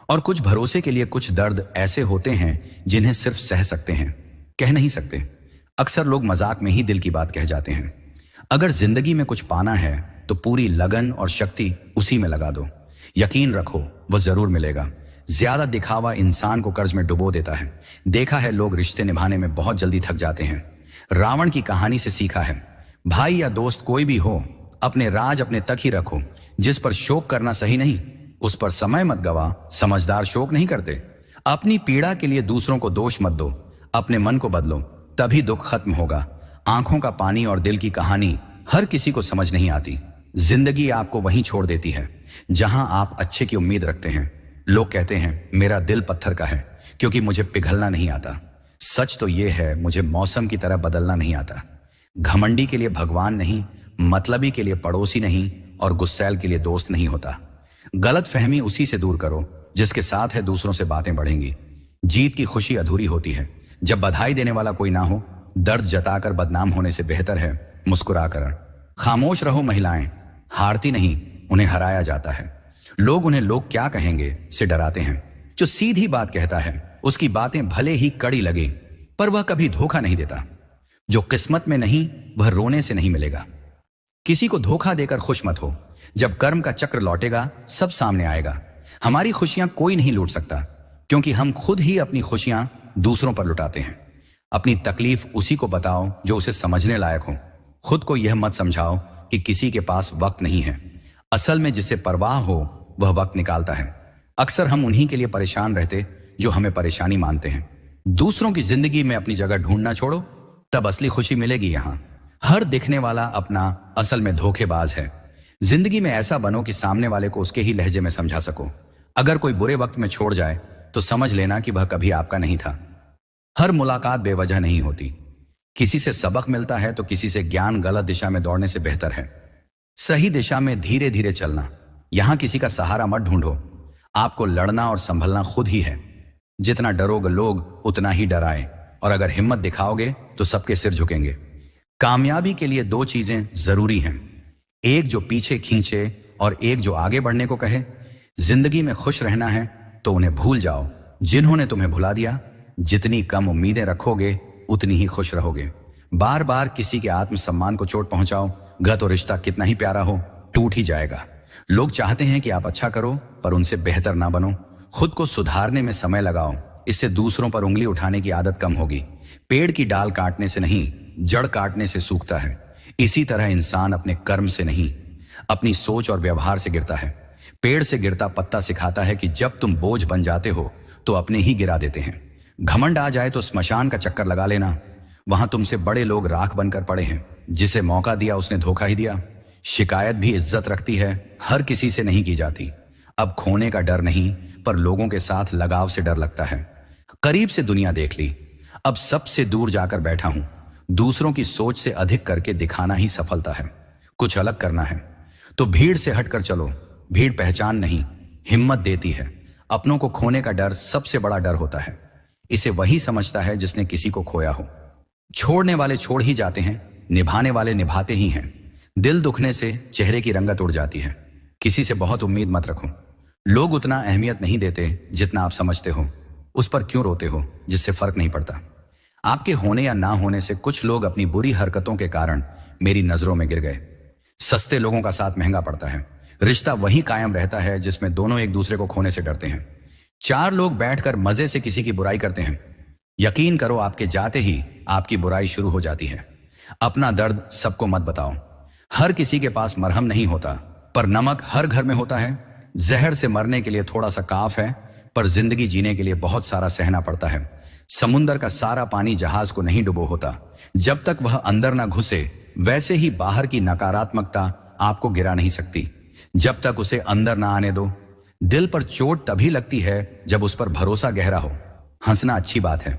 और कुछ भरोसे के लिए। कुछ दर्द ऐसे होते हैं जिन्हें सिर्फ सह सकते हैं, कह नहीं सकते। अक्सर लोग मजाक में ही दिल की बात कह जाते हैं। अगर जिंदगी में कुछ पाना है तो पूरी लगन और शक्ति उसी में लगा दो। यकीन रखो वह जरूर मिलेगा। ज्यादा दिखावा इंसान को कर्ज में डुबो देता है। देखा है, लोग रिश्ते निभाने में बहुत जल्दी थक जाते हैं। रावण की कहानी से सीखा है, भाई या दोस्त कोई भी हो, अपने राज अपने तक ही रखो। जिस पर शोक करना सही नहीं, उस पर समय मत गवा। समझदार शोक नहीं करते। अपनी पीड़ा के लिए दूसरों को दोष मत दो, अपने मन को बदलो, तभी दुख खत्म होगा। आंखों का पानी और दिल की कहानी हर किसी को समझ नहीं आती। जिंदगी आपको वहीं छोड़ देती है जहां आप अच्छे की उम्मीद रखते हैं। लोग कहते हैं मेरा दिल पत्थर का है क्योंकि मुझे पिघलना नहीं आता। सच तो यह है, मुझे मौसम की तरह बदलना नहीं आता। घमंडी के लिए भगवान नहीं, मतलबी के लिए पड़ोसी नहीं, और गुस्सैल के लिए दोस्त नहीं होता। गलत फहमी उसी से दूर करो जिसके साथ है दूसरों से बातें बढ़ेंगी। जीत की खुशी अधूरी होती है जब बधाई देने वाला कोई ना हो। दर्द जताकर बदनाम होने से बेहतर है मुस्कुरा कर। खामोश रहो महिलाएं, हारती नहीं, उन्हें हराया जाता है। लोग उन्हें लोग क्या कहेंगे से डराते हैं। जो सीधी बात कहता है उसकी बातें भले ही कड़ी लगे, पर वह कभी धोखा नहीं देता। जो किस्मत में नहीं वह रोने से नहीं मिलेगा। किसी को धोखा देकर खुश मत हो। जब कर्म का चक्र लौटेगा सब सामने आएगा। हमारी खुशियां कोई नहीं लूट सकता, क्योंकि हम खुद ही अपनी खुशियां दूसरों पर लुटाते हैं। अपनी तकलीफ उसी को बताओ जो उसे समझने लायक हो। खुद को यह मत समझाओ कि किसी के पास वक्त नहीं है। असल में जिसे परवाह हो वह वक्त निकालता है। अक्सर हम उन्हीं के लिए परेशान रहते जो हमें परेशानी मानते हैं। दूसरों की जिंदगी में अपनी जगह ढूंढना छोड़ो, तब असली खुशी मिलेगी। यहां हर दिखने वाला अपना असल में धोखेबाज है। जिंदगी में ऐसा बनो कि सामने वाले को उसके ही लहजे में समझा सको। अगर कोई बुरे वक्त में छोड़ जाए तो समझ लेना कि वह कभी आपका नहीं था। हर मुलाकात बेवजह नहीं होती। किसी से सबक मिलता है तो किसी से ज्ञान। गलत दिशा में दौड़ने से बेहतर है सही दिशा में धीरे धीरे चलना। यहां किसी का सहारा मत ढूंढो, आपको लड़ना और संभलना खुद ही है। जितना डरोगे लोग उतना ही डराए, और अगर हिम्मत दिखाओगे तो सबके सिर झुकेंगे। कामयाबी के लिए दो चीजें जरूरी हैं, एक जो पीछे खींचे और एक जो आगे बढ़ने को कहे। जिंदगी में खुश रहना है तो उन्हें भूल जाओ जिन्होंने तुम्हें भुला दिया। जितनी कम उम्मीदें रखोगे उतनी ही खुश रहोगे। बार बार किसी के आत्मसम्मान को चोट पहुंचाओ, गत तो रिश्ता कितना ही प्यारा हो टूट ही जाएगा। लोग चाहते हैं कि आप अच्छा करो पर उनसे बेहतर ना बनो। खुद को सुधारने में समय लगाओ, इससे दूसरों पर उंगली उठाने की आदत कम होगी। पेड़ की डाल काटने से नहीं, जड़ काटने से सूखता है। इसी तरह इंसान अपने कर्म से नहीं, अपनी सोच और व्यवहार से गिरता है। पेड़ से गिरता पत्ता सिखाता है कि जब तुम बोझ बन जाते हो तो अपने ही गिरा देते हैं। घमंड आ जाए तो स्मशान का चक्कर लगा लेना, वहां तुमसे बड़े लोग राख बनकर पड़े हैं। जिसे मौका दिया उसने धोखा ही दिया। शिकायत भी इज्जत रखती है, हर किसी से नहीं की जाती। अब खोने का डर नहीं पर लोगों के साथ लगाव से डर लगता है। करीब से दुनिया देख ली, अब सबसे दूर जाकर बैठा हूं। दूसरों की सोच से अधिक करके दिखाना ही सफलता है। कुछ अलग करना है तो भीड़ से हटकर चलो। भीड़ पहचान नहीं, हिम्मत देती है। अपनों को खोने का डर सबसे बड़ा डर होता है। इसे वही समझता है जिसने किसी को खोया हो। छोड़ने वाले छोड़ ही जाते हैं, निभाने वाले निभाते ही हैं। दिल दुखने से चेहरे की रंगत उड़ जाती है। किसी से बहुत उम्मीद मत रखो। लोग उतना अहमियत नहीं देते जितना आप समझते हो। उस पर क्यों रोते हो जिससे फर्क नहीं पड़ता। आपके होने या ना होने से कुछ लोग अपनी बुरी हरकतों के कारण मेरी नजरों में गिर गए। सस्ते लोगों का साथ महंगा पड़ता है। रिश्ता वही कायम रहता है जिसमें दोनों एक दूसरे को खोने से डरते हैं। चार लोग बैठकर मजे से किसी की बुराई करते हैं, यकीन करो आपके जाते ही आपकी बुराई शुरू हो जाती है। अपना दर्द सबको मत बताओ। हर किसी के पास मरहम नहीं होता, पर नमक हर घर में होता है। जहर से मरने के लिए थोड़ा सा काफ है, पर जिंदगी जीने के लिए बहुत सारा सहना पड़ता है। समुंदर का सारा पानी जहाज को नहीं डुबो होता। जब तक वह अंदर ना घुसे, वैसे ही बाहर की नकारात्मकता आपको गिरा नहीं सकती जब तक उसे अंदर ना आने दो। दिल पर चोट तभी लगती है जब उस पर भरोसा गहरा हो। हंसना अच्छी बात है,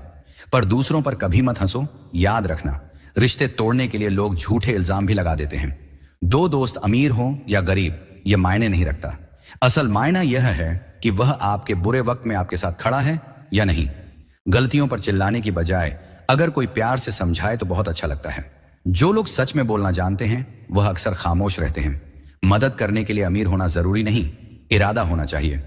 पर दूसरों पर कभी मत हंसो। याद रखना, रिश्ते तोड़ने के लिए लोग झूठे इल्जाम भी लगा देते हैं। दो दोस्त अमीर हो या गरीब, यह मायने नहीं रखता। असल मायना यह है कि वह आपके बुरे वक्त में आपके साथ खड़ा है या नहीं। गलतियों पर चिल्लाने की बजाय अगर कोई प्यार से समझाए तो बहुत अच्छा लगता है। जो लोग सच में बोलना जानते हैं वह अक्सर खामोश रहते हैं। मदद करने के लिए अमीर होना जरूरी नहीं, इरादा होना चाहिए।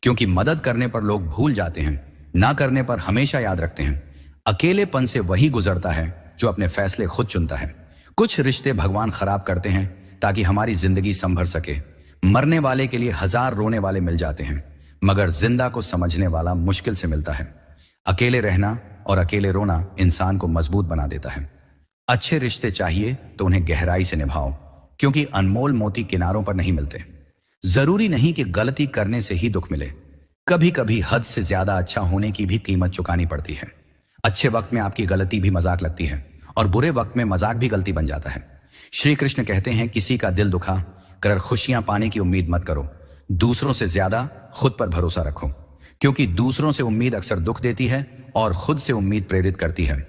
क्योंकि मदद करने पर लोग भूल जाते हैं, ना करने पर हमेशा याद रखते हैं। अकेलेपन से वही गुजरता है जो अपने फैसले खुद चुनता है। कुछ रिश्ते भगवान खराब करते हैं ताकि हमारी जिंदगी संभर सके। मरने वाले के लिए हजार रोने वाले मिल जाते हैं, मगर जिंदा को समझने वाला मुश्किल से मिलता है। अकेले रहना और अकेले रोना इंसान को मजबूत बना देता है। अच्छे रिश्ते चाहिए तो उन्हें गहराई से निभाओ, क्योंकि अनमोल मोती किनारों पर नहीं मिलते। जरूरी नहीं कि गलती करने से ही दुख मिले। कभी कभी हद से ज्यादा अच्छा होने की भी कीमत चुकानी पड़ती है। अच्छे वक्त में आपकी गलती भी मजाक लगती है और बुरे वक्त में मजाक भी गलती बन जाता है। श्री कृष्ण कहते हैं, किसी का दिल दुखा कर खुशियां पाने की उम्मीद मत करो। दूसरों से ज्यादा खुद पर भरोसा रखो, क्योंकि दूसरों से उम्मीद अक्सर दुख देती है और खुद से उम्मीद प्रेरित करती है।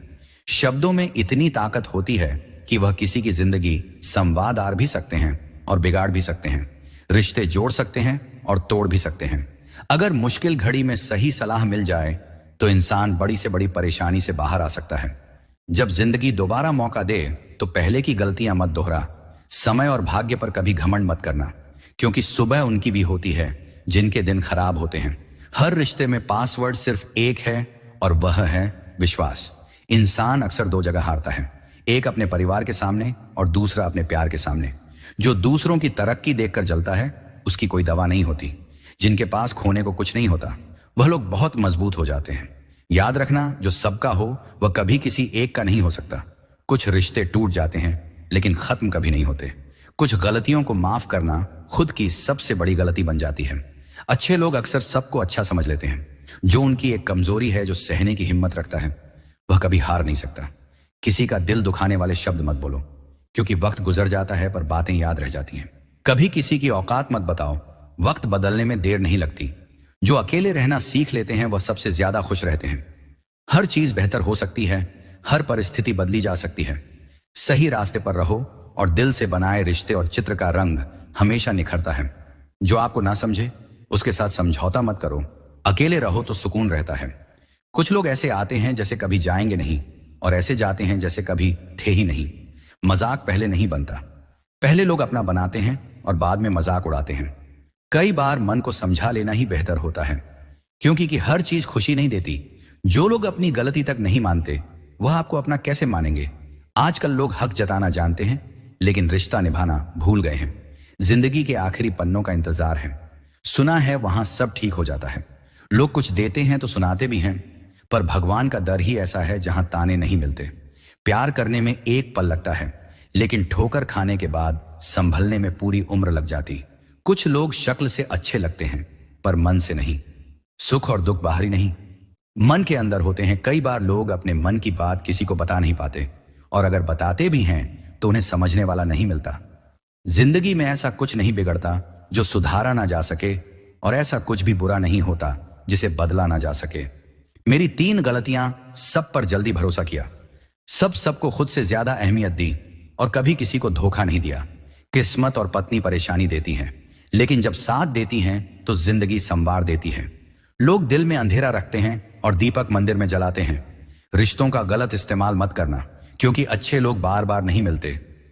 शब्दों में इतनी ताकत होती है कि वह किसी की जिंदगी संवादार भी सकते हैं और बिगाड़ भी सकते हैं। रिश्ते जोड़ सकते हैं और तोड़ भी सकते हैं। अगर मुश्किल घड़ी में सही सलाह मिल जाए तो इंसान बड़ी से बड़ी परेशानी से बाहर आ सकता है। जब जिंदगी दोबारा मौका दे तो पहले की गलतियां मत दोहरा। समय और भाग्य पर कभी घमंड मत करना, क्योंकि सुबह उनकी भी होती है जिनके दिन खराब होते हैं। हर रिश्ते में पासवर्ड सिर्फ एक है और वह है विश्वास। इंसान अक्सर दो जगह हारता है, एक अपने परिवार के सामने और दूसरा अपने प्यार के सामने। जो दूसरों की तरक्की देखकर जलता है उसकी कोई दवा नहीं होती। जिनके पास खोने को कुछ नहीं होता वह लोग बहुत मजबूत हो जाते हैं। याद रखना, जो सबका हो वह कभी किसी एक का नहीं हो सकता। कुछ रिश्ते टूट जाते हैं लेकिन खत्म कभी नहीं होते। कुछ गलतियों को माफ करना खुद की सबसे बड़ी गलती बन जाती है। अच्छे लोग अक्सर सबको अच्छा समझ लेते हैं। जो उनकी एक कमजोरी है, जो सहने की हिम्मत रखता है, वह कभी हार नहीं सकता। किसी का दिल दुखाने वाले शब्द मत बोलो, क्योंकि वक्त गुजर जाता है पर बातें याद रह जाती हैं। कभी किसी की औकात मत बताओ, वक्त बदलने में देर नहीं लगती। जो अकेले रहना सीख लेते हैं वह सबसे ज्यादा खुश रहते हैं। हर चीज बेहतर हो सकती है, हर परिस्थिति बदली जा सकती है। सही रास्ते पर रहो और दिल से बनाए रिश्ते और चित्र का रंग हमेशा निखरता है। जो आपको ना समझे उसके साथ समझौता मत करो। अकेले रहो तो सुकून रहता है। कुछ लोग ऐसे आते हैं जैसे कभी जाएंगे नहीं, और ऐसे जाते हैं जैसे कभी थे ही नहीं। मजाक पहले नहीं बनता, पहले लोग अपना बनाते हैं और बाद में मजाक उड़ाते हैं। कई बार मन को समझा लेना ही बेहतर होता है, क्योंकि कि हर चीज खुशी नहीं देती। जो लोग अपनी गलती तक नहीं मानते वह आपको अपना कैसे मानेंगे। आजकल लोग हक जताना जानते हैं लेकिन रिश्ता निभाना भूल गए हैं। जिंदगी के आखिरी पन्नों का इंतजार है। सुना है वहां सब ठीक हो जाता है। लोग कुछ देते हैं तो सुनाते भी हैं, पर भगवान का दर ही ऐसा है जहां ताने नहीं मिलते। प्यार करने में एक पल लगता है, लेकिन ठोकर खाने के बाद संभलने में पूरी उम्र लग जाती। कुछ लोग शक्ल से अच्छे लगते हैं पर मन से नहीं। सुख और दुख बाहरी नहीं, मन के अंदर होते हैं। कई बार लोग अपने मन की बात किसी को बता नहीं पाते, और अगर बताते भी हैं तो उन्हें समझने वाला नहीं मिलता। जिंदगी में ऐसा कुछ नहीं बिगड़ता जो सुधारा ना जा सके, और ऐसा कुछ भी बुरा नहीं होता जिसे बदला ना जा सके। मेरी 3 गलतियां: सब पर जल्दी भरोसा किया, सबको खुद से ज्यादा अहमियत दी, और कभी किसी को धोखा नहीं दिया। किस्मत और पत्नी परेशानी देती हैं, लेकिन जब साथ देती हैं तो जिंदगी संवार देती है। लोग दिल में अंधेरा रखते हैं और दीपक मंदिर में जलाते हैं। रिश्तों का गलत इस्तेमाल मत करना, क्योंकि अच्छे लोग बार बार नहीं मिलते।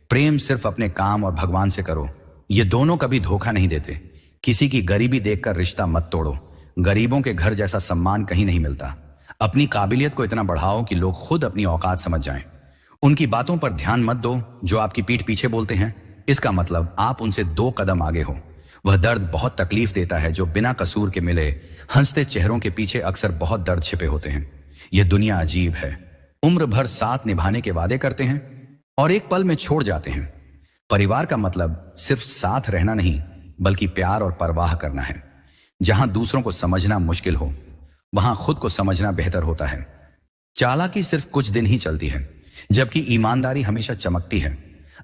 प्रेम सिर्फ अपने काम और भगवान से करो, ये दोनों कभी धोखा नहीं देते। किसी की गरीबी देखकर रिश्ता मत तोड़ो, गरीबों के घर जैसा सम्मान कहीं नहीं मिलता। अपनी काबिलियत को इतना बढ़ाओ कि लोग खुद अपनी औकात समझ जाएं। उनकी बातों पर ध्यान मत दो जो आपकी पीठ पीछे बोलते हैं। इसका मतलब आप उनसे 2 कदम आगे हो। वह दर्द बहुत तकलीफ देता है जो बिना कसूर के मिले। हंसते चेहरों के पीछे अक्सर बहुत दर्द छिपे होते हैं। यह दुनिया अजीब है। उम्र भर साथ निभाने के वादे करते हैं और एक पल में छोड़ जाते हैं। परिवार का मतलब सिर्फ साथ रहना नहीं, बल्कि प्यार और परवाह करना है। जहां दूसरों को समझना मुश्किल हो, वहां खुद को समझना बेहतर होता है। चालाकी सिर्फ कुछ दिन ही चलती है, जबकि ईमानदारी हमेशा चमकती है।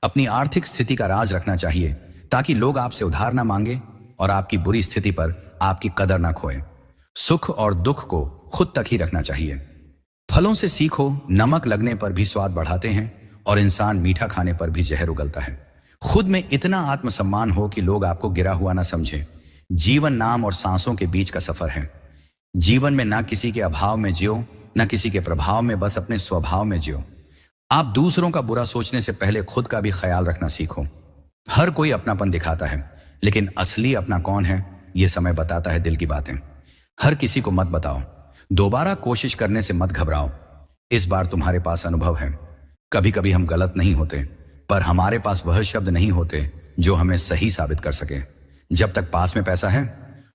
अपनी आर्थिक स्थिति का राज रखना चाहिए, ताकि लोग आपसे उधार ना मांगे और आपकी बुरी स्थिति पर आपकी कदर ना खोए। सुख और दुख को खुद तक ही रखना चाहिए। फलों से सीखो, नमक लगने पर भी स्वाद बढ़ाते हैं और इंसान मीठा खाने पर भी जहर उगलता है। खुद में इतना आत्मसम्मान हो कि लोग आपको गिरा हुआ ना समझे। जीवन नाम और सांसों के बीच का सफर है। जीवन में ना किसी के अभाव में जियो, ना किसी के प्रभाव में, बस अपने स्वभाव में जियो। आप दूसरों का बुरा सोचने से पहले खुद का भी ख्याल रखना सीखो। हर कोई अपनापन दिखाता है, लेकिन असली अपना कौन है यह समय बताता है। दिल की बातें हर किसी को मत बताओ। दोबारा कोशिश करने से मत घबराओ। इस बार तुम्हारे पास अनुभव है। कभी कभी हम गलत नहीं होते, पर हमारे पास वह शब्द नहीं होते जो हमें सही साबित कर सके। जब तक पास में पैसा है,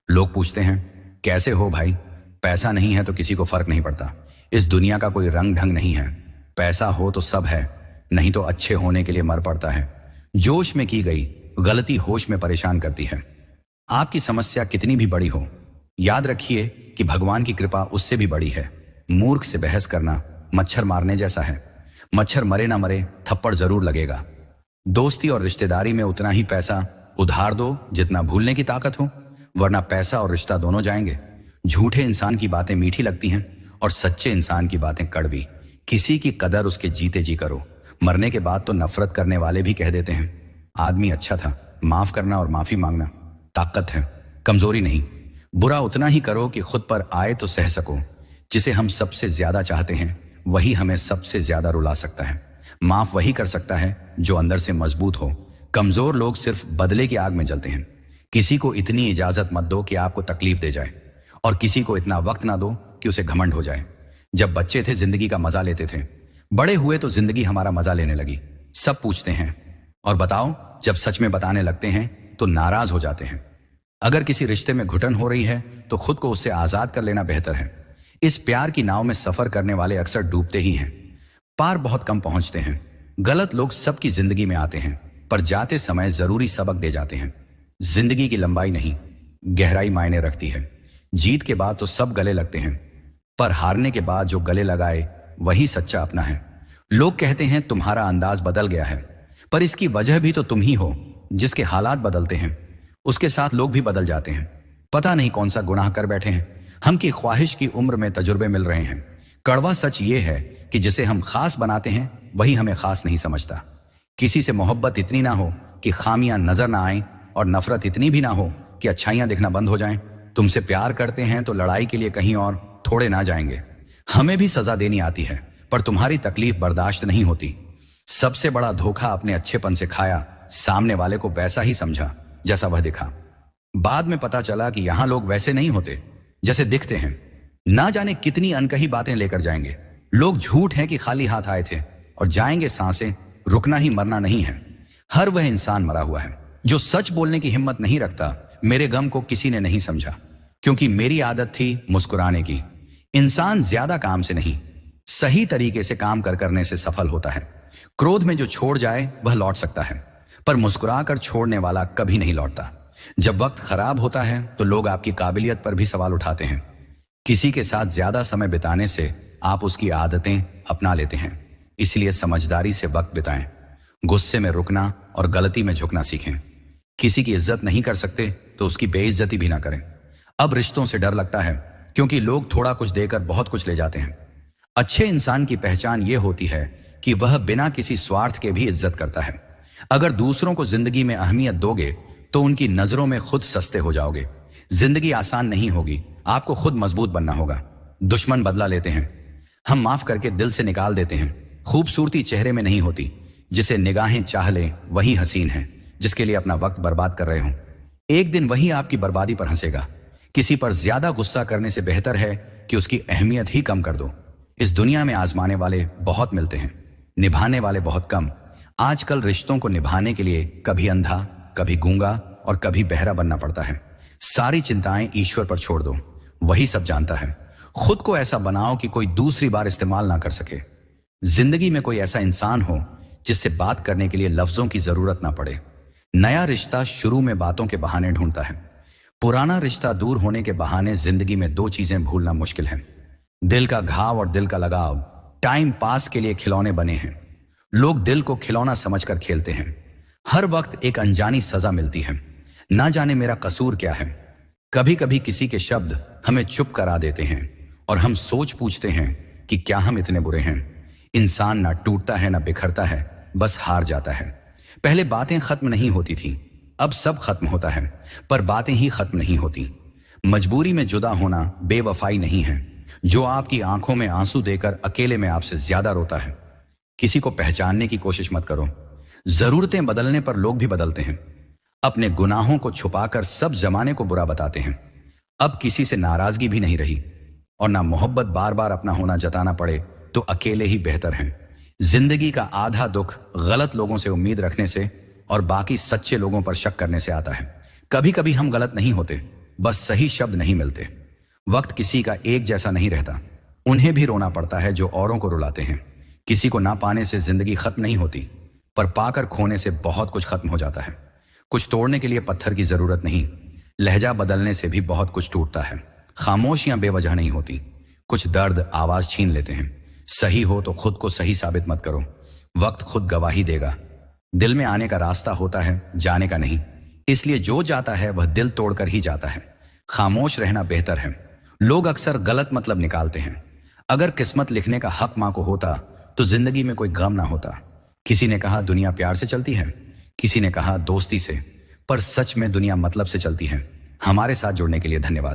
लोग पूछते हैं कैसे हो भाई। पैसा नहीं है तो किसी को फर्क नहीं पड़ता। इस दुनिया का कोई रंग ढंग नहीं है। पैसा हो तो सब है, नहीं तो अच्छे होने के लिए मर पड़ता है। जोश में की गई गलती होश में परेशान करती है। आपकी समस्या कितनी भी बड़ी हो, याद रखिए कि भगवान की कृपा उससे भी बड़ी है। मूर्ख से बहस करना मच्छर मारने जैसा है। मच्छर मरे ना मरे, थप्पड़ जरूर लगेगा। दोस्ती और रिश्तेदारी में उतना ही पैसा उधार दो जितना भूलने की ताकत हो, वरना पैसा और रिश्ता दोनों जाएंगे। झूठे इंसान की बातें मीठी लगती हैं और सच्चे इंसान की बातें कड़वी। किसी की कदर उसके जीते जी करो। मरने के बाद तो नफरत करने वाले भी कह देते हैं आदमी अच्छा था। माफ करना और माफी मांगना ताकत है, कमजोरी नहीं। बुरा उतना ही करो कि खुद पर आए तो सह सको। जिसे हम सबसे ज्यादा चाहते हैं वही हमें सबसे ज्यादा रुला सकता है। माफ वही कर सकता है जो अंदर से मजबूत हो। कमजोर लोग सिर्फ बदले की आग में जलते हैं। किसी को इतनी इजाजत मत दो कि आपको तकलीफ दे जाए, और किसी को इतना वक्त ना दो कि उसे घमंड हो जाए। जब बच्चे थे जिंदगी का मजा लेते थे, बड़े हुए तो जिंदगी हमारा मजा लेने लगी। सब पूछते हैं और बताओ, जब सच में बताने लगते हैं तो नाराज हो जाते हैं। अगर किसी रिश्ते में घुटन हो रही है तो खुद को उससे आजाद कर लेना बेहतर है। इस प्यार की नाव में सफर करने वाले अक्सर डूबते ही हैं, पार बहुत कम पहुंचते हैं। गलत लोग सबकी जिंदगी में आते हैं, पर जाते समय जरूरी सबक दे जाते हैं। जिंदगी की लंबाई नहीं, गहराई मायने रखती है। जीत के बाद तो सब गले लगते हैं, पर हारने के बाद जो गले लगाए वही सच्चा अपना है। लोग कहते हैं तुम्हारा अंदाज बदल गया है, पर इसकी वजह भी तो तुम ही हो। जिसके हालात बदलते हैं उसके साथ लोग भी बदल जाते हैं। पता नहीं कौन सा गुनाह कर बैठे हैं। हम की ख्वाहिश की उम्र में तजुर्बे मिल रहे हैं। कड़वा सच ये है कि जिसे हम खास बनाते हैं वही हमें खास नहीं समझता। किसी से मोहब्बत इतनी ना हो कि खामियां नजर ना आए, और नफरत इतनी भी ना हो कि अच्छाइयां दिखना बंद हो जाएं। तुमसे प्यार करते हैं तो लड़ाई के लिए कहीं और थोड़े ना जाएंगे। हमें भी सजा देनी आती है, पर तुम्हारी तकलीफ बर्दाश्त नहीं होती। सबसे बड़ा धोखा अपने अच्छेपन से खाया, सामने वाले को वैसा ही समझा जैसा वह दिखा। बाद में पता चला कि यहां लोग वैसे नहीं होते जैसे दिखते हैं। ना जाने कितनी अनकही बातें लेकर जाएंगे। लोग झूठ हैं कि खाली हाथ आए थे और जाएंगे सांसें, रुकना ही मरना नहीं है। हर वह इंसान मरा हुआ है जो सच बोलने की हिम्मत नहीं रखता। मेरे गम को किसी ने नहीं समझा क्योंकि मेरी आदत थी मुस्कुराने की। इंसान ज्यादा काम से नहीं, सही तरीके से काम करने से सफल होता है। क्रोध में जो छोड़ जाए वह लौट सकता है, पर मुस्कुराकर छोड़ने वाला कभी नहीं लौटता। जब वक्त खराब होता है तो लोग आपकी काबिलियत पर भी सवाल उठाते हैं। किसी के साथ ज्यादा समय बिताने से आप उसकी आदतें अपना लेते हैं। इसलिए समझदारी से वक्त बिताएं, गुस्से में रुकना और गलती में झुकना सीखें। किसी की इज्जत नहीं कर सकते तो उसकी बेइज्जती भी ना करें। अब रिश्तों से डर लगता है क्योंकि लोग थोड़ा कुछ देकर बहुत कुछ ले जाते हैं। अच्छे इंसान की पहचान यह होती है कि वह बिना किसी स्वार्थ के भी इज्जत करता है। अगर दूसरों को जिंदगी में अहमियत दोगे तो उनकी नजरों में खुद सस्ते हो जाओगे। जिंदगी आसान नहीं होगी, आपको खुद मजबूत बनना होगा। दुश्मन बदला लेते हैं, हम माफ करके दिल से निकाल देते हैं। खूबसूरती चेहरे में नहीं होती, जिसे निगाहें चाह लें वही हसीन है। जिसके लिए अपना वक्त बर्बाद कर रहे हो, एक दिन वही आपकी बर्बादी पर हंसेगा। किसी पर ज्यादा गुस्सा करने से बेहतर है कि उसकी अहमियत ही कम कर दो। इस दुनिया में आजमाने वाले बहुत मिलते हैं, निभाने वाले बहुत कम। आजकल रिश्तों को निभाने के लिए कभी अंधा, कभी गूंगा और कभी बहरा बनना पड़ता है। सारी चिंताएं ईश्वर पर छोड़ दो, वही सब जानता है। खुद को ऐसा बनाओ कि कोई दूसरी बार इस्तेमाल ना कर सके। जिंदगी में कोई ऐसा इंसान हो जिससे बात करने के लिए लफ्जों की जरूरत ना पड़े। नया रिश्ता शुरू में बातों के बहाने ढूंढता है, पुराना रिश्ता दूर होने के बहाने। जिंदगी में दो चीजें भूलना मुश्किल है, दिल का घाव और दिल का लगाव। टाइम पास के लिए खिलौने बने हैं, लोग दिल को खिलौना समझकर खेलते हैं। हर वक्त एक अनजानी सजा मिलती है, ना जाने मेरा कसूर क्या है। कभी कभी किसी के शब्द हमें चुप करा देते हैं और हम सोच पूछते हैं कि क्या हम इतने बुरे हैं। इंसान ना टूटता है ना बिखरता है, बस हार जाता है। पहले बातें खत्म नहीं होती थी, अब सब खत्म होता है, पर बातें ही खत्म नहीं होती। मजबूरी में जुदा होना बेवफाई नहीं है। जो आपकी आंखों में आंसू देकर अकेले में आपसे ज्यादा रोता है। किसी को पहचानने की कोशिश मत करो, जरूरतें बदलने पर लोग भी बदलते हैं। अपने गुनाहों को छुपाकर सब जमाने को बुरा बताते हैं। अब किसी से नाराजगी भी नहीं रही, और ना मोहब्बत बार बार अपना होना जताना पड़े तो अकेले ही बेहतर हैं। जिंदगी का आधा दुख गलत लोगों से उम्मीद रखने से और बाकी सच्चे लोगों पर शक करने से आता है। कभी कभी हम गलत नहीं होते, बस सही शब्द नहीं मिलते। वक्त किसी का एक जैसा नहीं रहता, उन्हें भी रोना पड़ता है जो औरों को रुलाते हैं। किसी को ना पाने से जिंदगी खत्म नहीं होती, पर पाकर खोने से बहुत कुछ खत्म हो जाता है। कुछ तोड़ने के लिए पत्थर की जरूरत नहीं, लहजा बदलने से भी बहुत कुछ टूटता है। खामोशियां बेवजह नहीं होती, कुछ दर्द आवाज छीन लेते हैं। सही हो तो खुद को सही साबित मत करो, वक्त खुद गवाही देगा। दिल में आने का रास्ता होता है, जाने का नहीं। इसलिए जो जाता है वह दिल तोड़कर ही जाता है। खामोश रहना बेहतर है। लोग अक्सर गलत मतलब निकालते हैं। अगर किस्मत लिखने का हक मां को होता तो जिंदगी में कोई गम ना होता। किसी ने कहा दुनिया प्यार से चलती है, किसी ने कहा दोस्ती से, पर सच में दुनिया मतलब से चलती है। हमारे साथ जुड़ने के लिए धन्यवाद।